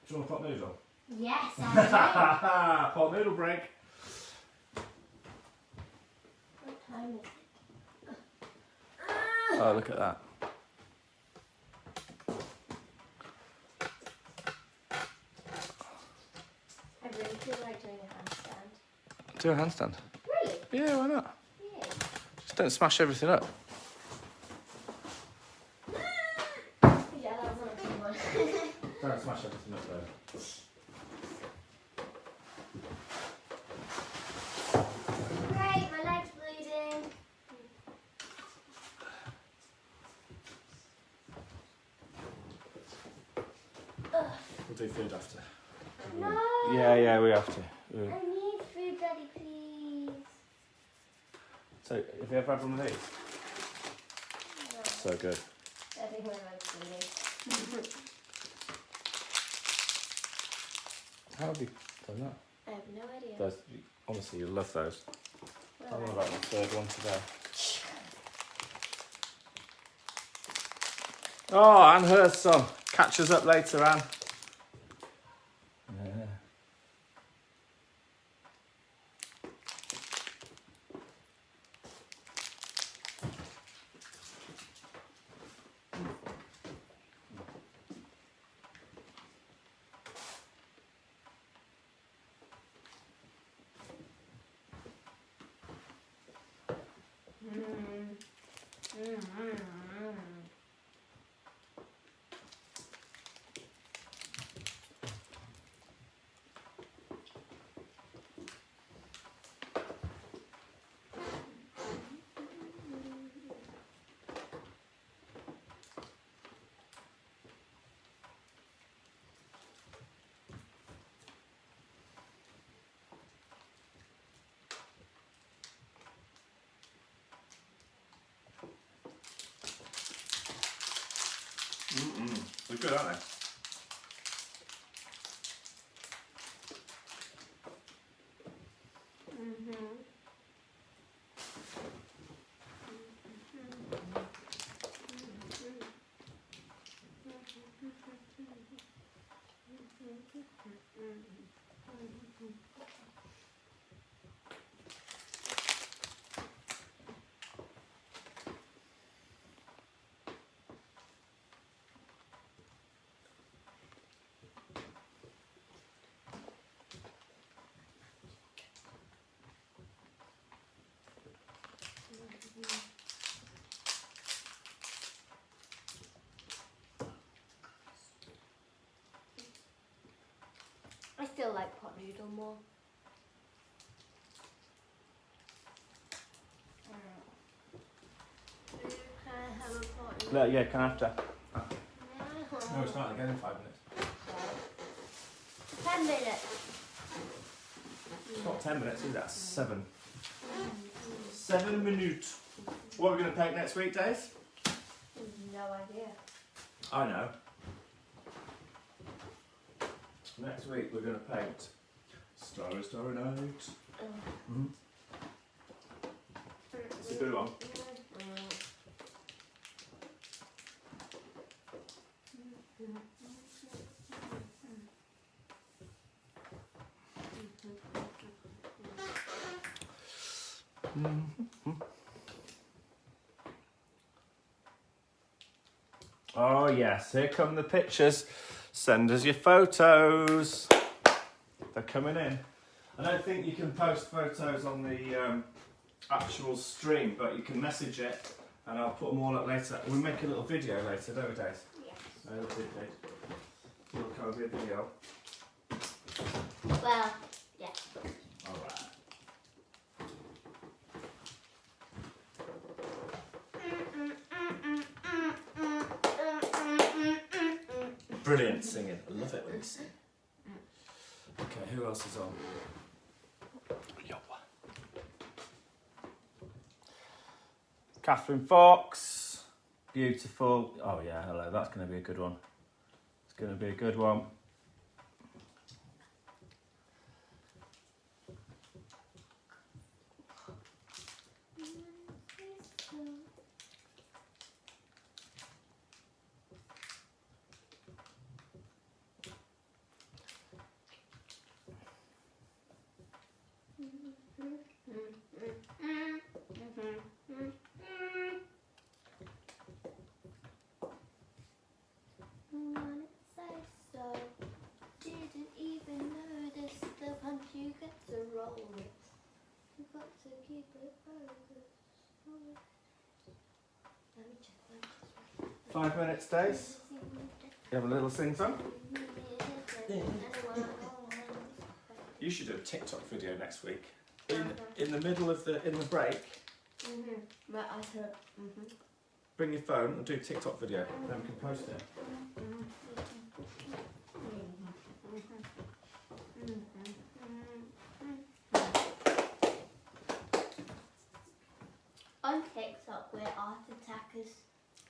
Do you want a pot noodle? Yes, I Pot noodle break. do. What time is it? Oh, look at that. I really feel like doing a handstand. Do a handstand. Really? Yeah, why not? Yeah. Just don't smash everything up. Great, my leg's bleeding. We'll do food after. No. Yeah, we have to. I need food, Daddy, please. So, have you ever had one of these? No. So good. I think my leg's bleeding. How have you done that? I have no idea. Those, honestly, you'll love those. Well, I'm about the third one today. Oh, Anne heard some. Catch us up later, Anne. Yeah. They're good, aren't they? I still like pot noodle more. Can I have a pot noodle? No, yeah, can I have to? No. No, it's not again in 5 minutes. 10 minutes. It's not 10 minutes, is that? 7. 7 minutes. What are we going to paint next week, Days? No idea. I know. Next week we're going to paint Starry, Starry Night. Mm-hmm. It's a good one. Oh yes, here come the pictures. Send us your photos. They're coming in. I don't think you can post photos on the actual stream, but you can message it and I'll put them all up later. We'll make a little video later, don't we, Dave? Yes. A little video. It'll kind of be a video. Well, yeah. Alright. Brilliant singing. I love it when you sing. Okay, who else is on? Yo. Catherine Fox. Beautiful. Oh yeah, hello. That's going to be a good one. It's going to be a good one. Didn't even notice the punch you get to roll with. You've got to keep it focused. Let me check. 5 minutes, Days. You have a little sing song? You should do a TikTok video next week. In the middle of the break. But I said, Bring your phone and do a TikTok video. Then we can post it. On TikTok, we're art attackers.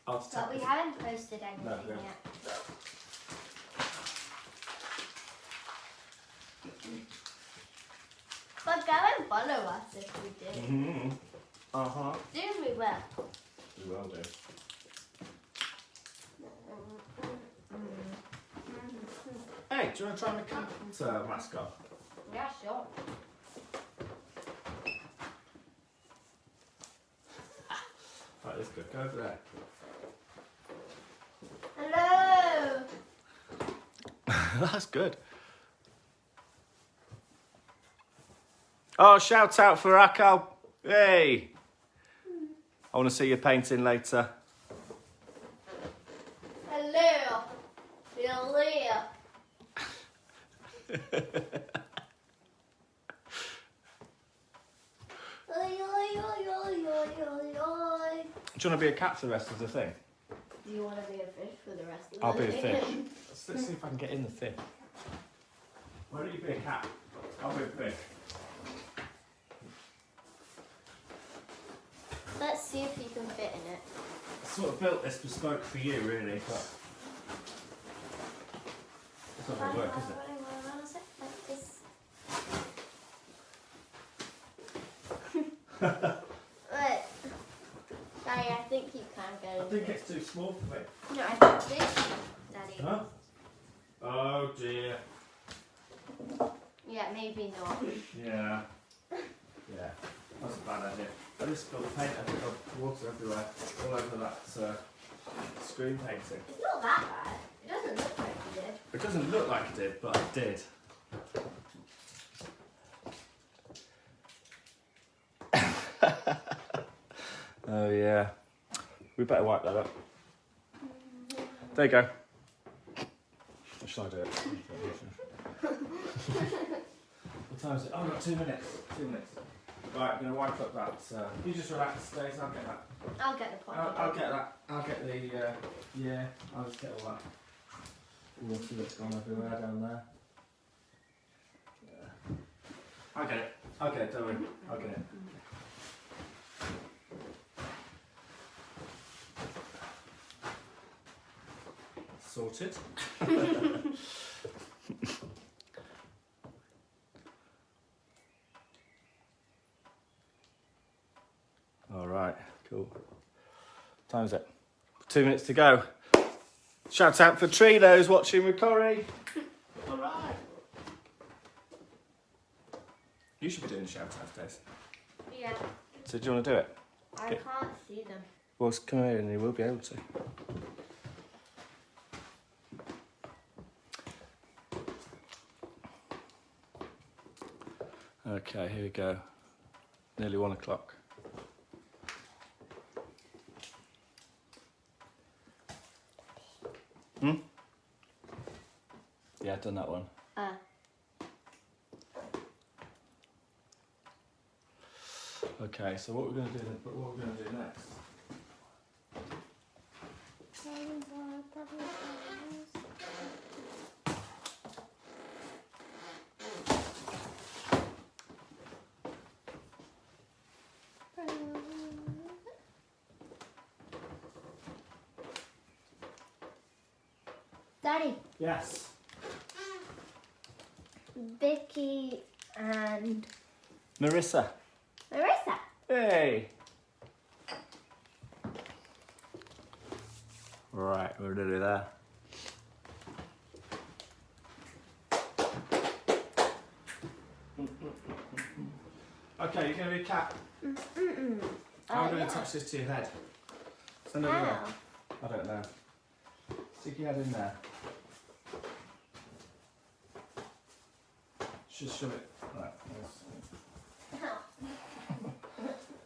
Art But we attackers. haven't posted anything No, we haven't. yet. But go and follow us if we do. Soon we will. We will do. Hey, do you want to try my cat mascot? Yeah, sure. That is good. Go over there. Hello. That's good. Oh, shout out for Akal. Hey. I want to see your painting later. Hello. Hello. Do you want to be a cat for the rest of the thing? Do you want to be a fish for the rest of the I'll be a day? fish. Let's see if I can get in the thing. Why don't you be a cat? I'll be a fish. Let's see if you can fit in it. I sort of built this bespoke for you, really, but it's not going to work, is it? Right. Daddy, I think you can go. I think it's too small for me. No, I think this, Daddy. Huh? Oh dear. Yeah, maybe not. Yeah. Yeah. That's a bad idea. I just spilled paint everywhere, water everywhere, all over that screen painting. It's not that bad. It doesn't look like you did. It doesn't look like it did, but it did. Oh yeah. We better wipe that up. There you go. Or should I do it? What time is it? Oh, I've got 2 minutes. 2 minutes. Right, I'm going to wipe up that. You just relax, Daisy. I'll get that. I'll get the pot. I'll get that. I'll get the. Yeah, I'll just get all that water that's gone everywhere down there. Yeah. I'll get it. I'll get it, don't worry. I'll get it. Sorted. All right, cool. Time is it? 2 minutes to go. Shout out for Trinos watching with Corey. All right. You should be doing shout outs, Des. Yeah. So do you want to do it? I Okay. can't see them. Well, come here and you will be able to. Okay, here we go. Nearly 1 o'clock. Yeah, I've done that one. Okay, so what we're going to do? What we're going to do next? Daddy, Yes. Vicky and Marissa. Marissa. Hey. Right, we're nearly there. Okay, you're going to be a cat. I'm going to attach this to your head. Send it over there. How? I don't know. Stick your head in there. Just shove it. Right. How?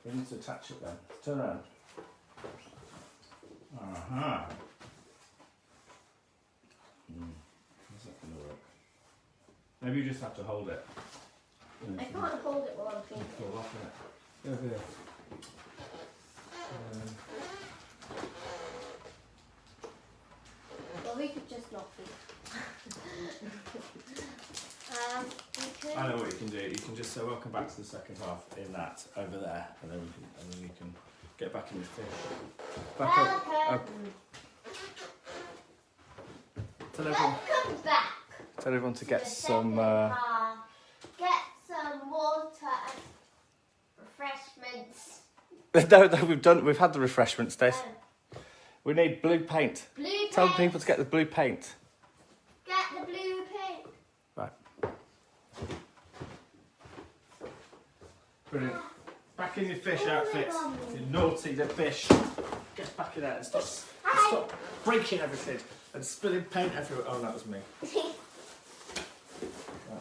We need to attach it then. Turn around. How's that going to work? Maybe you just have to hold it. I can't hold it while I'm thinking. Fall off, innit? Over here. Well, we could just not be. I know what you can do. You can just say welcome back to the second half in that over there, and then you can get back in your fish. Back up. Tell everyone. Welcome back. Tell everyone to get The some. second half. Get some water and refreshments. No, we've had the refreshments, Des. We need blue paint. Blue paint. Tell people to get the blue paint. Get the blue paint. Right. Brilliant. Back in your fish outfit. You naughty little fish. Get back in there and stop breaking everything and spilling paint everywhere. Oh, that was me. Right,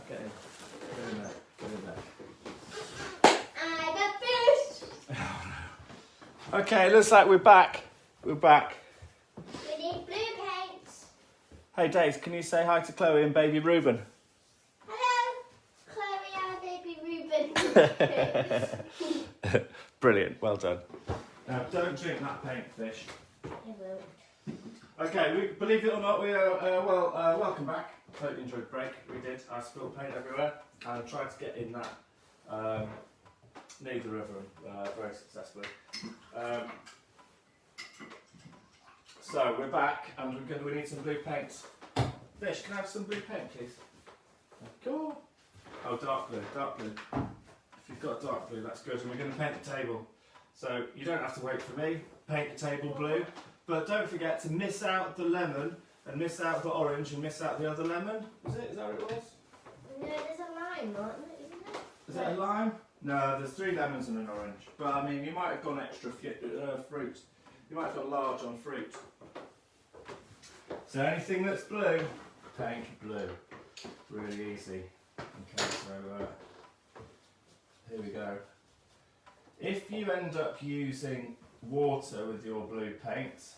get in. Get in there. Get in there. I got fish. Oh no. Okay, looks like we're back. We're back. We need blue paint. Hey, Days, can you say hi to Chloe and baby Reuben? Hello, Chloe and baby Reuben. Brilliant, well done. Now, don't drink that paint, fish. I won't. Okay, believe it or not, we are, welcome back. Hope you enjoyed the break. We did. I spilled paint everywhere and tried to get in that. Neither of them very successfully. So we're back and we need some blue paint. Fish, can I have some blue paint, please? Cool. Oh, dark blue, dark blue. If you've got dark blue, that's good. And we're going to paint the table. So you don't have to wait for me. Paint the table blue. But don't forget to miss out the lemon and miss out the orange and miss out the other lemon. Is that what it was? No, there's a lime, isn't it? Is that a lime? No, there's 3 lemons and an orange. But I mean, you might have gone extra fruit. You might have got large on fruit. So anything that's blue, paint blue. Really easy. Okay, so here we go. If you end up using water with your blue paint,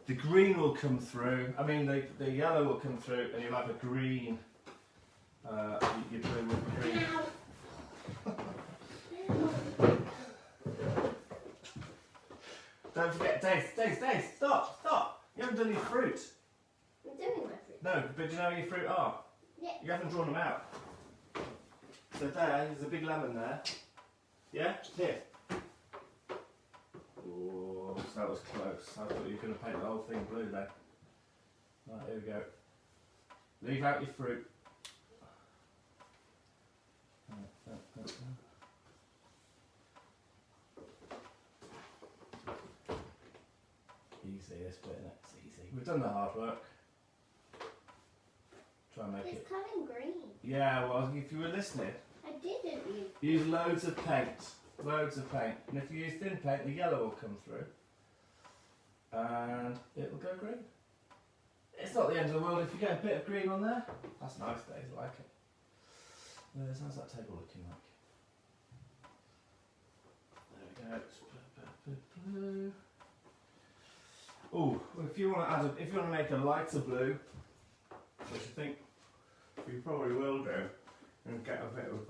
the green will come through. I mean, the yellow will come through, and you'll have a green. Your blue will be green. Don't forget, Days, stop! You haven't done your fruit. I'm doing my fruit. No, but do you know where your fruit are? Yeah. You haven't drawn them out. So there's a big lemon there. Yeah? Here. Oh, that was close. I thought you were going to paint the whole thing blue then. Right, here we go. Leave out your fruit. Easy, this bit, innit? It's easy. We've done the hard work. Try and make It's it. coming green. Yeah, well, if you were listening, I didn't use loads of paint. Loads of paint. And if you use thin paint, the yellow will come through. And it will go green. It's not the end of the world if you get a bit of green on there. That's nice, Days, I like it. How's that table looking like? There we go. Blue. Oh, if you want to if you want to make a lighter blue, which I think you probably will do, and get a bit of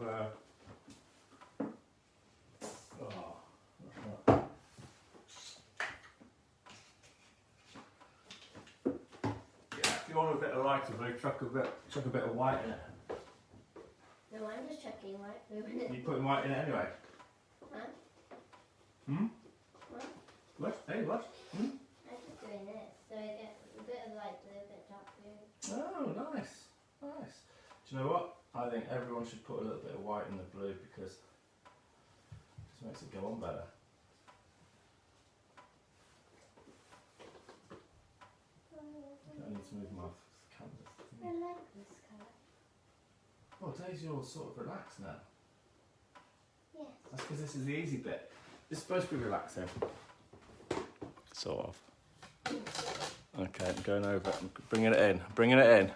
if you want a bit of lighter blue, chuck a bit of white in it. No, I'm just chucking white blue in it. You putting white in it anyway? Huh? Hmm? What? What? Hey, what? Hmm? I'm just doing this, so I get a bit of light blue, a bit dark blue. Oh, nice. Nice. Do you know what? I think everyone should put a little bit of white in the blue because it just makes it go on better. I need to move my canvas. I like this colour. Oh, Daisy, you're all sort of relaxed now. Yes. That's because this is the easy bit. It's supposed to be relaxing. Sort of. Okay, I'm going over it. I'm bringing it in. Bringing it in.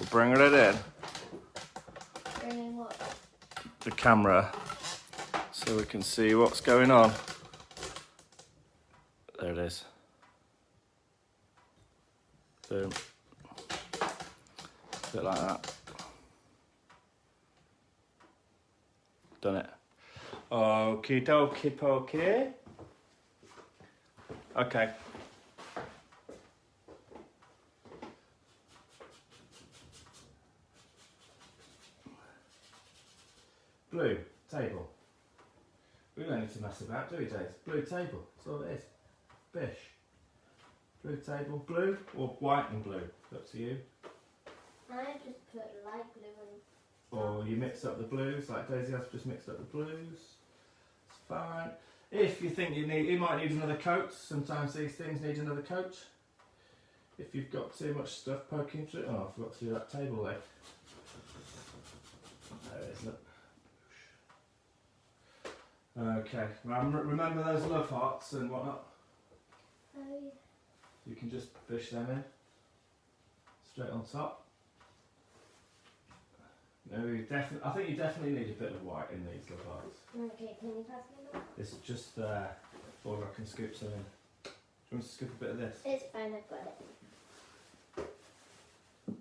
We're bringing it in. Bringing what? The camera, so we can see what's going on. There it is. Boom. A bit like that. done it. Okie dokie pokey. Okay. Blue table. We don't need to mess about, do we, Dave? Blue table. That's all it is. Bish. Blue table. Blue or white and blue? Up to you. I just put light blue in. Or you mix up the blues, like Daisy has just mixed up the blues. It's fine. If you think you might need another coat. Sometimes these things need another coat. If you've got too much stuff poking through. Oh, I forgot to do that table there. There it is, look. Okay, remember those love hearts and whatnot? Oh, yeah. You can just fish them in. Straight on top. No, I think you definitely need a bit of white in these love hearts. Okay, can you pass me that? It's just there, or I can scoop some in. Do you want to scoop a bit of this? It's fine, I've got it.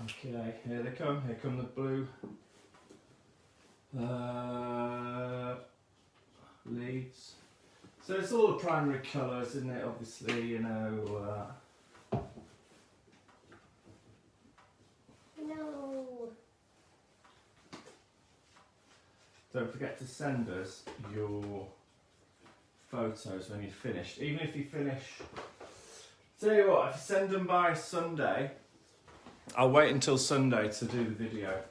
Okay, here they come. Here come the blue leads. So it's all the primary colours, isn't it? Obviously, you know. No. Don't forget to send us your photos when you've finished. Even if you finish. Tell you what, if you send them by Sunday, I'll wait until Sunday to do the video.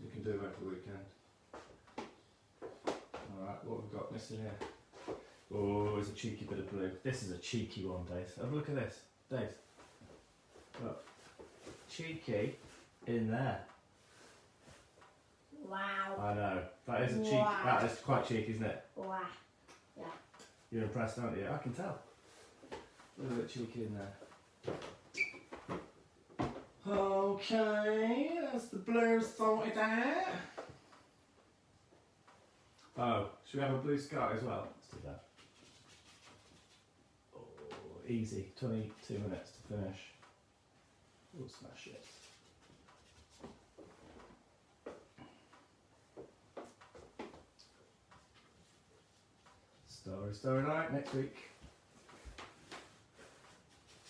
You can do them over the weekend. Alright, what we've got missing here? Oh, there's a cheeky bit of blue. This is a cheeky one, Dave. Have a look at this. Dave. Look. Cheeky in there. Wow. I know. That is a cheeky. Wow. That is quite cheeky, isn't it? Wow. Yeah. You're impressed, aren't you? I can tell. A little bit cheeky in there. Okay, that's the blue sorted out. Oh, should we have a blue sky as well? Let's do that. Oh, easy. 22 minutes to finish. We'll smash it. Starry Night next week.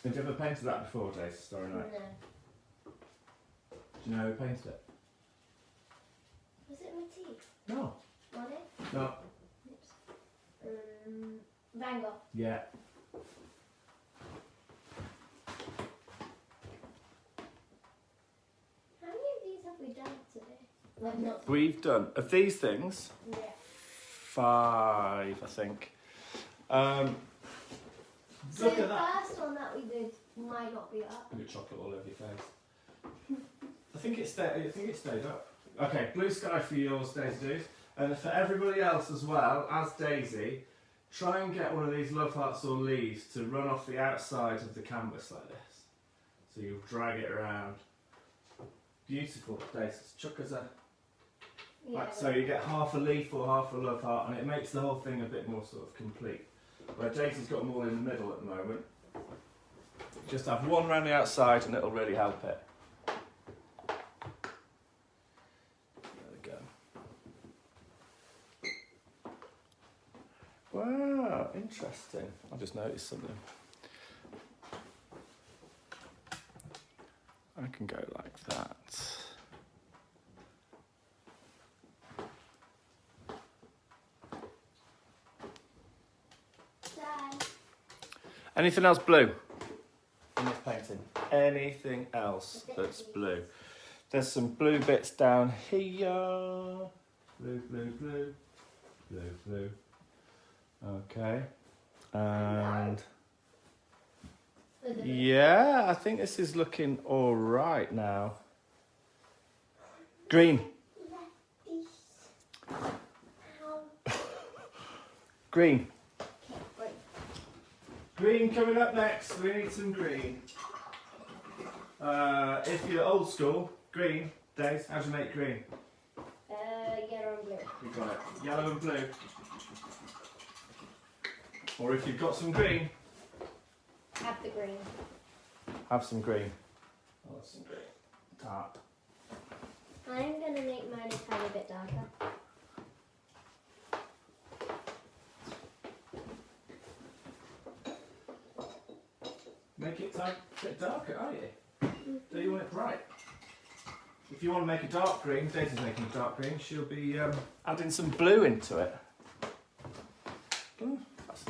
Have you ever painted that before, Daisy? Starry Night? No. Do you know who painted it? Was it Matisse? No. Monet? No. Oops. Van Gogh. Yeah. How many of these have we done today? Well, not We've done, of these things, yeah. 5, I think. So Look the at that. first one that we did might not be up. Look at chocolate all over your face. I think it stayed up. Okay, blue sky for yours, Daisy. And for everybody else as well, as Daisy, try and get one of these love hearts or leaves to run off the outside of the canvas like this. So you'll drag it around. Beautiful, Daisy. Chuck us a... Yeah. Right, so you get half a leaf or half a love heart, and it makes the whole thing a bit more sort of complete. Where Daisy's got them all in the middle at the moment. Just have one round the outside and it'll really help it. There we go. Wow, interesting. I just noticed something. I can go like that. Anything else blue in this painting? Anything else that's blue? There's some blue bits down here. Blue, blue, blue. Blue, blue. Okay. And yeah, I think this is looking all right now. Green. Green. Green coming up next. We need some green. If you're old school, green. Days, how do you make green? Yellow and blue. You got it. Yellow and blue. Or if you've got some green, Have the green. have some green. Oh, that's some green. Tart. I'm gonna make my tiny bit darker. Make it a bit darker, are you? Do you want it bright? If you want to make a dark green, Daisy's making a dark green, she'll be adding some blue into it. That's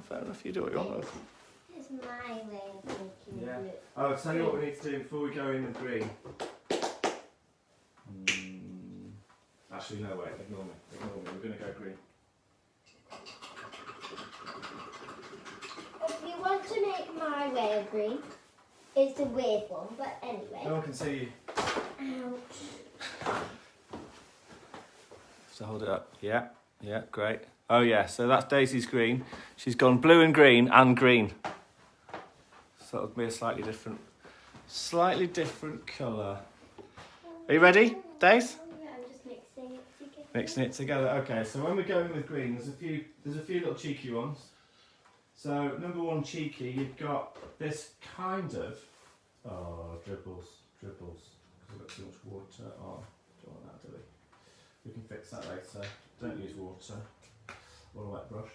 fair enough, you do what you want with. It's my way of making blue. I'll tell you what we need to do before we go in with green. Actually, no, wait, ignore me. We're going to go green. If you want to make my way of green, it's a weird one, but anyway. No one can see you. Ouch. So hold it up. Yeah, great. Oh yeah, so that's Daisy's green. She's gone blue and green. So it'll be a slightly different colour. Are you ready, Daisy? Yeah, I'm just mixing it together. Mixing it together. Okay, so when we're going with green, there's a few little cheeky ones. So number one cheeky, you've got this kind of dribbles. Because I've got too much water on. Don't want that, do we? We can fix that later. Don't use water or a wet brush.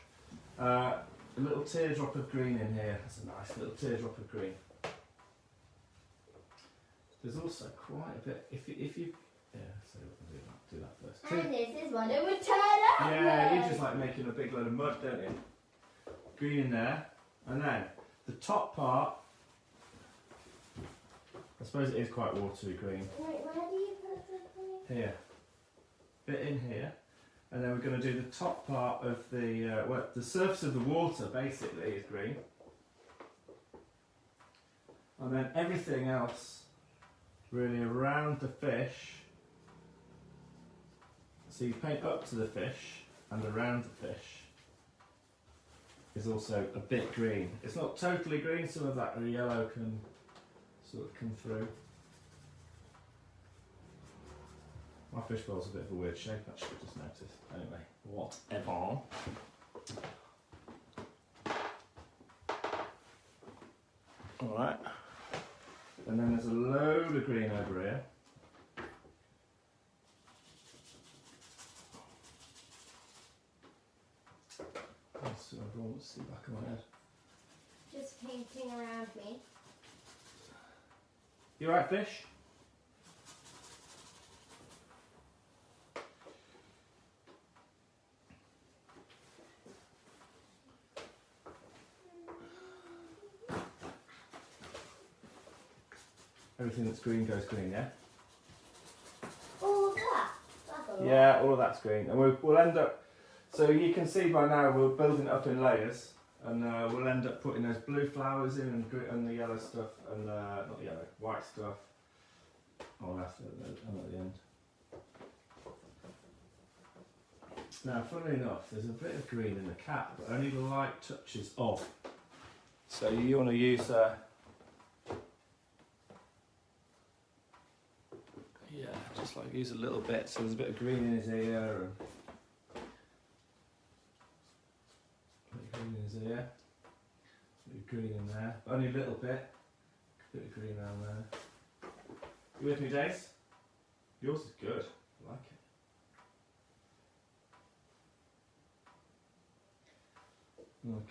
A little teardrop of green in here. That's a nice little teardrop of green. There's also quite a bit. If you so do that first. And this is what it would turn out. Yeah, you just like making a big load of mud, don't you? Green in there, and then the top part. I suppose it is quite watery green. Wait, where do you put the green? Here, bit in here, and then we're going to do the top part of the surface of the water. Basically, is green, and then everything else, really around the fish. So you paint up to the fish and around the fish is also a bit green. It's not totally green. Some of that yellow can sort of come through. My fishbowl's a bit of a weird shape, actually, I just noticed. Anyway, whatever. Alright. And then there's a load of green over here. So everyone wants to see back of my head. Just painting around me. You alright, fish? Everything that's green goes green, yeah? All of that? That's a lot. Yeah, all of that's green. And we'll end up, so you can see by now we're building it up in layers, and we'll end up putting those blue flowers in and the yellow stuff, and not yellow, white stuff. Oh, that's at the end. Now, funnily enough, there's a bit of green in the cap, but only the light touches of. So you want to use just like use a little bit. So there's a bit of green in his ear, and a bit of green in his ear, a bit of green in there, but only a little bit. A bit of green around there. You with me, Dace? Yours is good. I like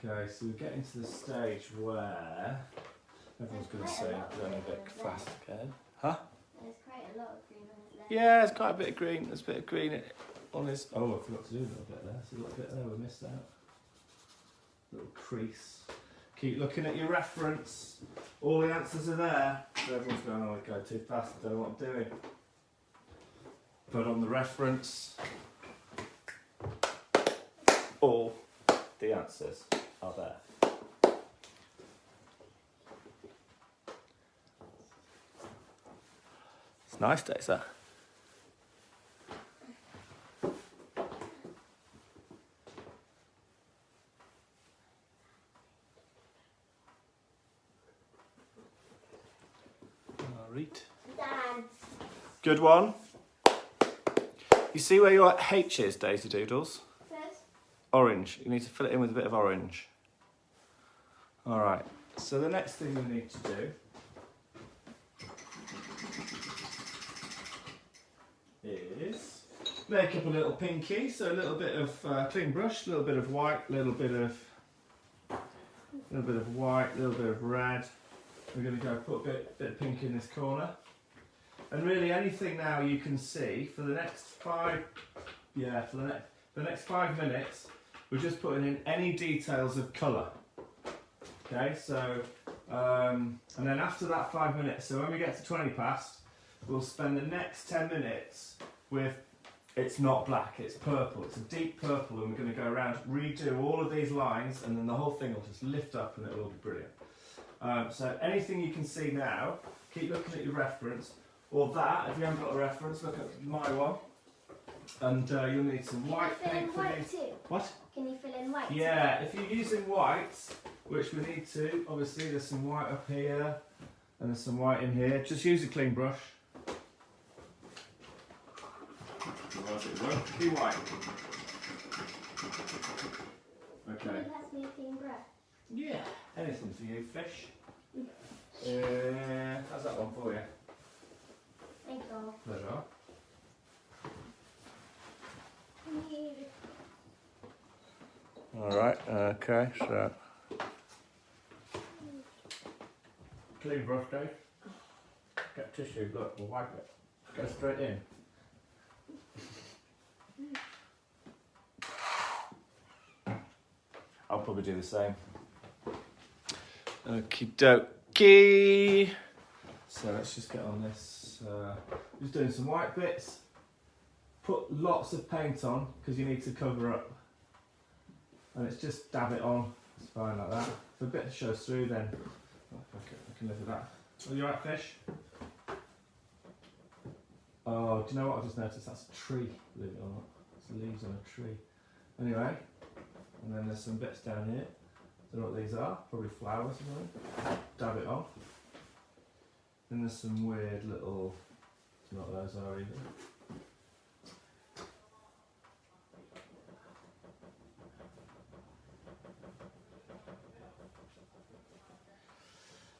it. Okay, so we're getting to the stage where everyone's going to say I'm going a bit fast again. Huh? There's quite a lot of green on his leg. Yeah, there's quite a bit of green. There's a bit of green on his. Oh, I forgot to do a little bit there. There's a little bit there we missed out. Little crease. Keep looking at your reference. All the answers are there. So everyone's going, oh, I go too fast. I don't know what I'm doing. But on the reference, all the answers are there. It's nice day, sir. Dad. Good one. You see where your H is, Daisy Doodles? First. Orange. You need to fill it in with a bit of orange. Alright, so the next thing we need to do is make up a little pinky. So a little bit of clean brush, a little bit of white, a little bit of white, a little bit of red. We're going to go put a bit of pink in this corner. And really anything now you can see for the next for the next 5 minutes, we're just putting in any details of colour. Okay, so, and then after that 5 minutes, so when we get to 20 past, we'll spend the next 10 minutes with, it's not black, it's purple, it's a deep purple, and we're going to go around, redo all of these lines, and then the whole thing will just lift up and it'll all be brilliant. So anything you can see now, keep looking at your reference, or that, if you haven't got a reference, look at my one. And you'll need some white paint for white these. too? What? Can you fill in white? Yeah, if you're using whites, which we need to, obviously there's some white up here, and there's some white in here. Just use a clean brush. Otherwise it won't be white. Okay. Can you pass me a clean brush? Yeah, anything for you, fish. How's that one for you? Thank you. Pleasure. Alright, okay, so. Clean brush, Dave. Get tissue, look, we'll wipe it. Go straight in. I'll probably do the same. Okie dokie. So let's just get on this. Just doing some white bits. Put lots of paint on because you need to cover up. And it's just dab it on. It's fine like that. If a bit shows through, then I can live with that. Are you alright, fish? Oh, do you know what I just noticed? That's a tree, believe it or not. It's leaves on a tree. Anyway, and then there's some bits down here. Don't know what these are. Probably flowers or something. Dab it on. Then there's some weird little. It's not those are either.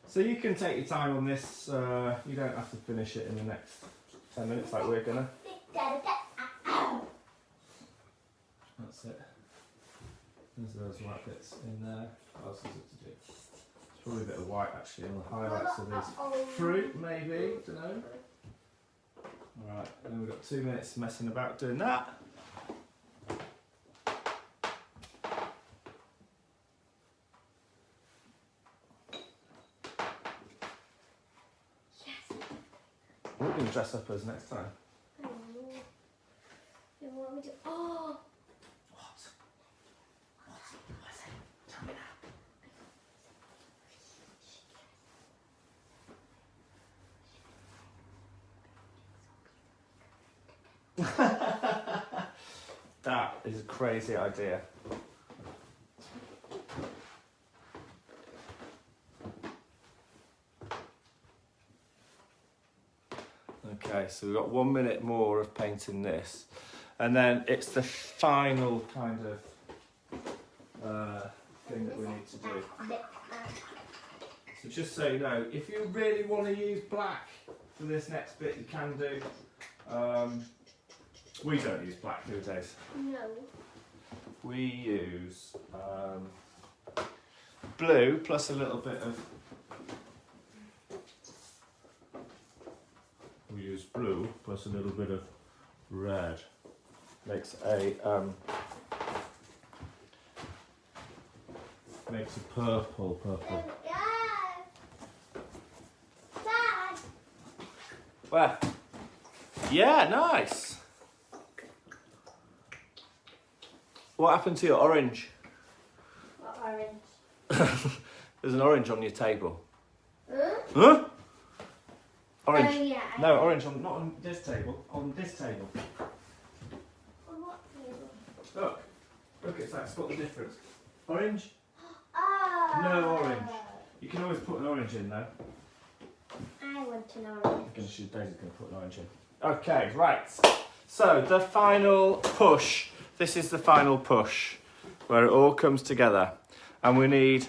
So you can take your time on this. You don't have to finish it in the next 10 minutes like we're gonna. That's it. There's those white bits in there. What else is it to do? There's probably a bit of white actually on the highlights of these. Fruit, maybe, don't know. Alright, and then we've got 2 minutes messing about doing that. What are we going to dress up as next time? I don't know. You want me to? Oh! What? What's it? Tell me now. That is a crazy idea. Okay, so we've got 1 minute more of painting this, and then it's the final kind of thing that we need to do. So just so you know, if you really want to use black for this next bit, you can do. We don't use black nowadays. No. We use blue plus a little bit of. We use blue plus a little bit of red. Makes a purple. Dad! Where? Yeah, nice. What happened to your orange? What orange? There's an orange on your table. Huh? Huh? Orange. Oh, yeah. No, orange on not on this table. On this table. On what table? Look, it's like spot the difference. Orange. Oh! No orange. You can always put an orange in though. I want an orange. Daisy's going to put an orange in. Okay, right. So the final push. This is the final push where it all comes together, and we need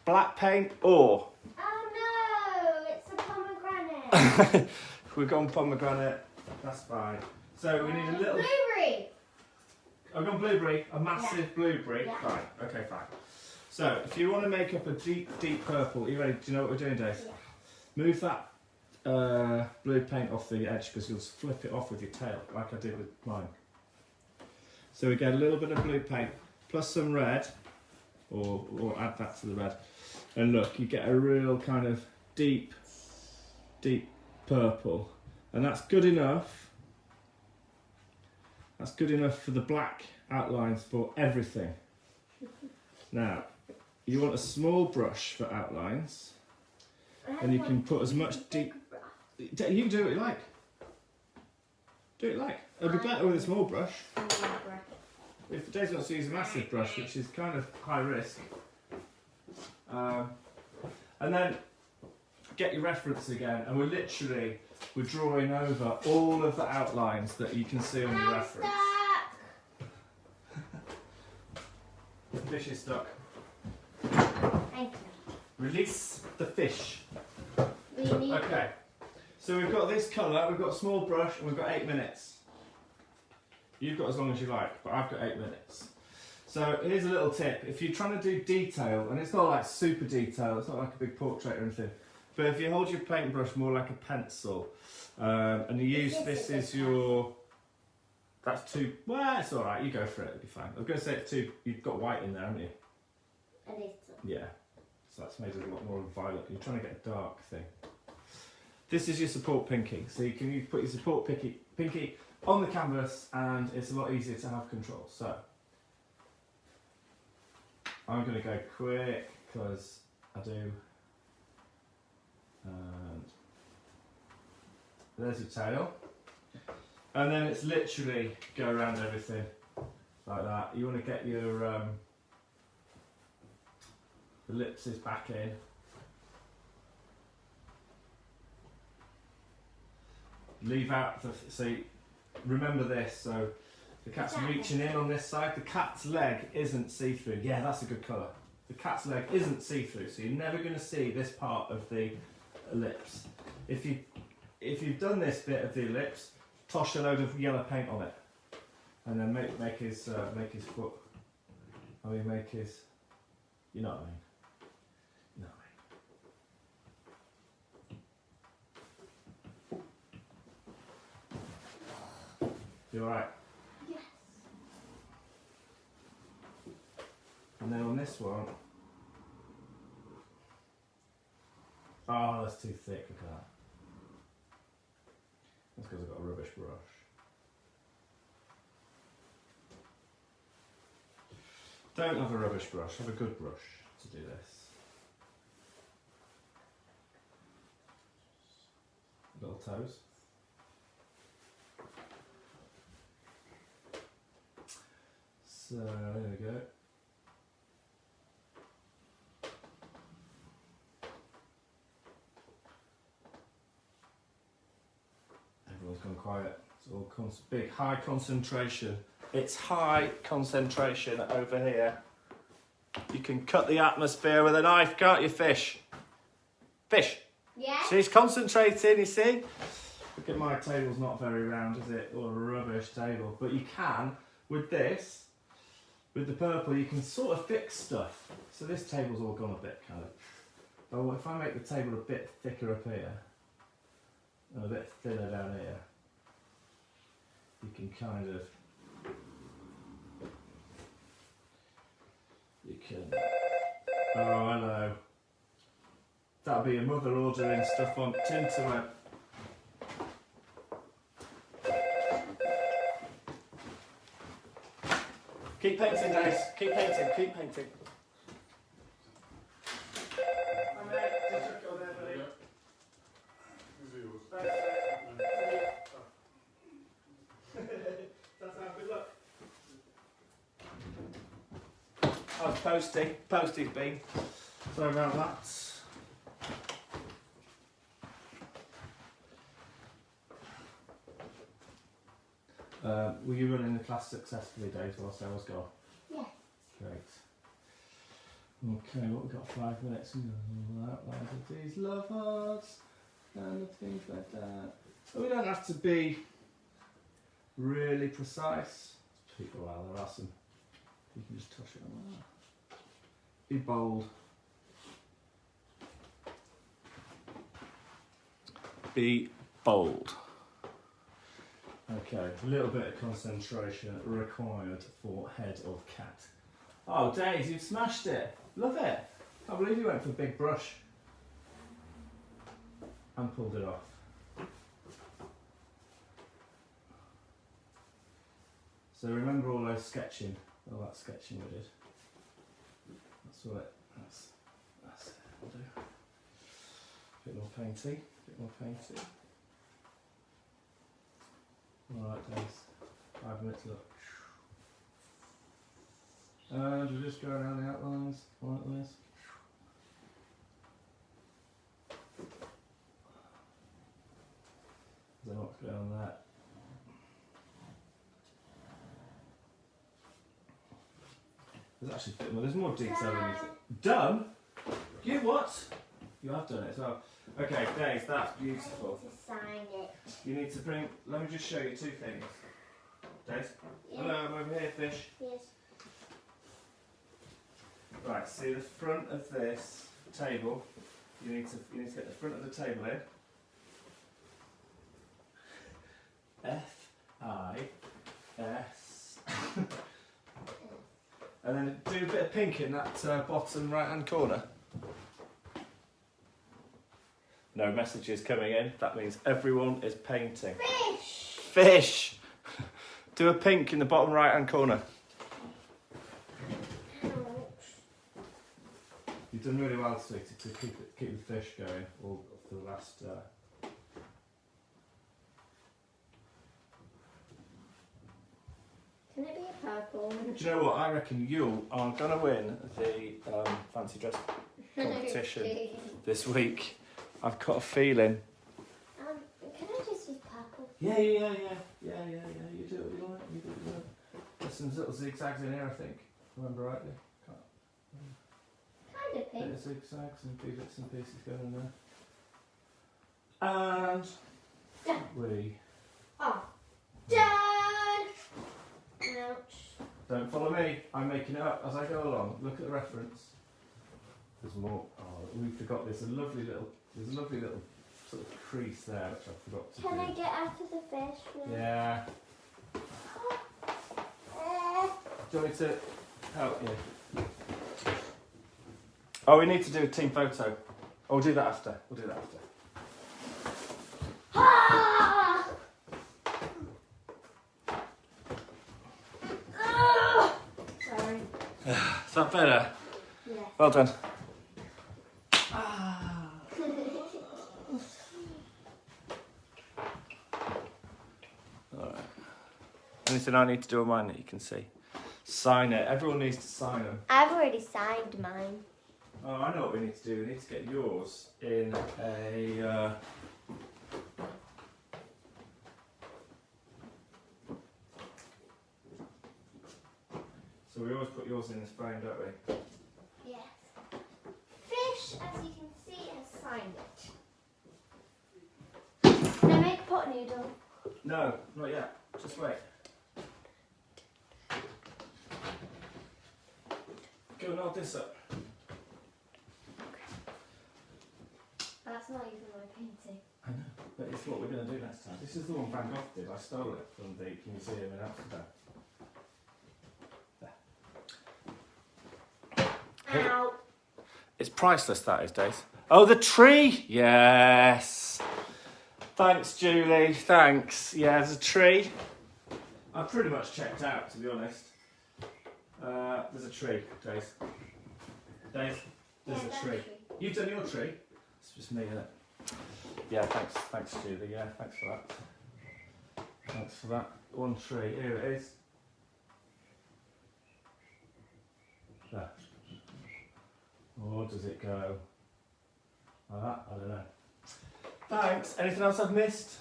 black paint or. Oh no! It's a pomegranate. We've gone pomegranate. That's fine. So we need a little... Blueberry! I've got blueberry, a massive blueberry. Yeah. Fine, okay, fine. So if you want to make up a deep, deep purple, are you ready? Do you know what we're doing, Dave? Yeah. Move that blue paint off the edge because you'll flip it off with your tail, like I did with mine. So we get a little bit of blue paint plus some red, or add that to the red. And look, you get a real kind of deep, deep purple. And that's good enough. That's good enough for the black outlines for everything. Now, you want a small brush for outlines, and you can put as much deep... You can do what you like. Do what you like. It'll be better with a small brush. If Dave's wants to use a massive brush, which is kind of high risk. And then get your reference again, and we're drawing over all of the outlines that you can see on your reference. The fish is stuck. Thank you. Release the fish. We need Okay, so we've got this colour, we've got a small brush, and we've got 8 minutes. You've got as long as you like, but I've got 8 minutes. So here's a little tip. If you're trying to do detail, and it's not like super detail, it's not like a big portrait or anything, but if you hold your paintbrush more like a pencil, and you use this is your... That's too... Well, it's alright, you go for it, it'll be fine. I was going to say it's too... You've got white in there, haven't you? a little. Yeah. So that's made it a lot more violet. You're trying to get a dark thing. This is your support pinky. So you can put your support pinky on the canvas, and it's a lot easier to have control. So I'm going to go quick because I do. And there's your tail. And then it's literally go around everything like that. You want to get your ellipses back in. Leave out the... See, remember this, so the cat's reaching in on this side. The cat's leg isn't see-through. Yeah, that's a good colour. The cat's leg isn't see-through, so you're never going to see this part of the ellipse. If you've done this bit of the ellipse, toss a load of yellow paint on it, and then make his foot. I mean, make his. You know what I mean. You know what I mean. You all right? Yes. And then on this one. Oh, that's too thick. Look at that. That's because I've got a rubbish brush. Don't have a rubbish brush, have a good brush to do this. Little toes. So, there we go. Everyone's gone quiet. It's all big, high concentration. It's high concentration over here. You can cut the atmosphere with a knife, can't you, fish? Fish! Yeah? She's concentrating, you see? Look at my table's not very round, is it? Or a rubbish table. But you can, with this, with the purple, you can sort of fix stuff. So this table's all gone a bit kind of... Oh, if I make the table a bit thicker up here, and a bit thinner down here, you can kind of... You can... Oh, hello. That'll be your mother ordering stuff on Tinterweb. Keep painting, Dace. Keep painting, keep painting. I'm there. Just chuck it on there, buddy. That's how good luck. Oh, Posty's been. Sorry about that. Were you running the class successfully, Dave, whilst I was gone? Yes. Great. Okay, what we've got 5 minutes. Outlines of these love hearts and things like that. But we don't have to be really precise. People, well, there are some. You can just touch it on like that. Be bold. Be bold. Okay, a little bit of concentration required for head of cat. Oh, Daisy, you've smashed it. Love it. I believe you went for a big brush and pulled it off. So remember all those sketching, all that sketching we did. That's what it, that's it, we'll do. A bit more painty, Alright, Days, 5 minutes look. And we'll just go around the outlines like this. Then what's going on there? There's actually a bit more, there's more detail in it. Done? You what? You have done it as well. Okay, Days, that's beautiful. To sign it. You need to bring, let me just show you 2 things. Days? Yeah. Hello, I'm over here, fish. Yes. Right, see the front of this table. You need to get the front of the table in. F-I-S. And then do a bit of pink in that bottom right hand corner. No messages coming in. That means everyone is painting. Fish! Fish! Do a pink in the bottom right hand corner. You've done really well, sweetie, to keep the fish going all for the last. Can it be a purple? Do you know what? I reckon you are going to win the fancy dress competition this week. I've got a feeling. Can I just use purple? Yeah. You do what you want. There's some little zigzags in here, I think. Remember rightly? Kind of pink. Bit of zigzags and few bits and pieces going in there. And Done. we. Oh. Done! Ouch. Don't follow me. I'm making it up as I go along. Look at the reference. There's more. Oh, we forgot. There's a lovely little sort of crease there, which I forgot to do. Can I get out of the fish? Yeah. Do you want me to help you? Oh, we need to do a team photo. Oh, we'll do that after. Ah! Sorry. Is that better? Yeah. Well done. Alright. Anything I need to do on mine that you can see? Sign it. Everyone needs to sign them. I've already signed mine. Oh, I know what we need to do. We need to get yours in a. So we always put yours in this frame, don't we? Yes. Fish, as you can see, has signed it. Can I make a pot noodle? No, not yet. Just wait. Go and hold this up. That's not even my painting. I know, but it's what we're going to do next time. This is the one Van Gogh did. I stole it from the museum in Amsterdam. Ow. It's priceless, that is, Dace. Oh, the tree! Yes! Thanks, Julie. Thanks. Yeah, there's a tree. I'm pretty much checked out, to be honest. There's a tree, Dace. Dace, there's a tree. You've done your tree? It's just me, innit? Yeah, thanks, Julie. Yeah, thanks for that. Thanks for that. One tree. Here it is. There. Or does it go like that? I don't know. Thanks. Anything else I've missed?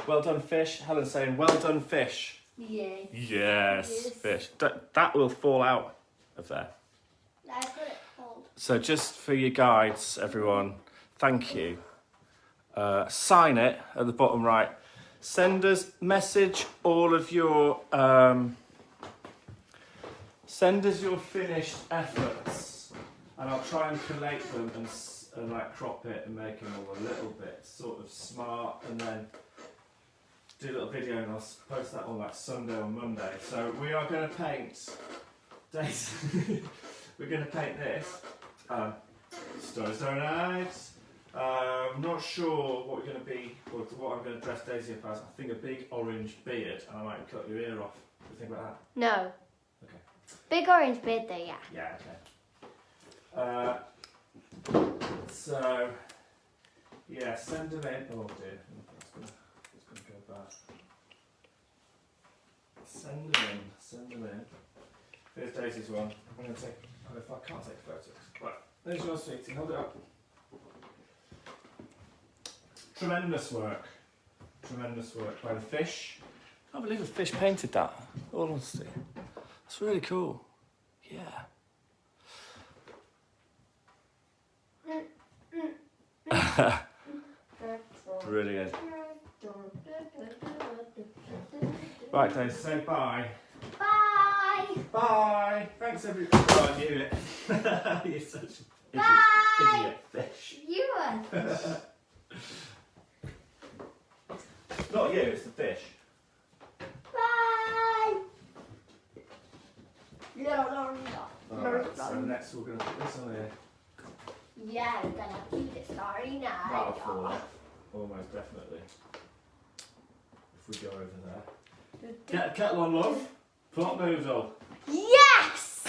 Well done, fish. Helen's saying, well done, fish. Yeah. Yes, fish. That will fall out of there. That's what it's called. So just for your guides, everyone, thank you. Sign it at the bottom right. Send us message all of your send us your finished efforts, and I'll try and collate them and like crop it and make them all a little bit sort of smart, and then do a little video and I'll post that on like Sunday or Monday. So we are going to paint Daisy. We're going to paint this. Story night. I'm not sure what we're going to be, or what I'm going to dress Daisy up as. I think a big orange beard, and I might cut your ear off. What do you think about that? No. Okay. Big orange beard though, yeah. Yeah, okay. So, yeah, send them in. Oh dear, it's going to go bad. Send them in. Here's Daisy's one. I'm going to take, oh, if I can't take photos. Right, there's your sweetie, hold it up. Tremendous work by the fish. I can't believe a fish painted that, all honesty. That's really cool. Yeah. Brilliant. Right, Dave, say bye. Bye. Bye. Thanks, everybody. Oh, I knew it. You're such an idiot fish. You are. Not you, it's the fish. Bye. Alright, so next we're going to put this on here. Yeah, we're gonna keep it Starry Night. That'll fall off, almost definitely. If we go over there. Get a kettle on, love. Pot noodle. Yes!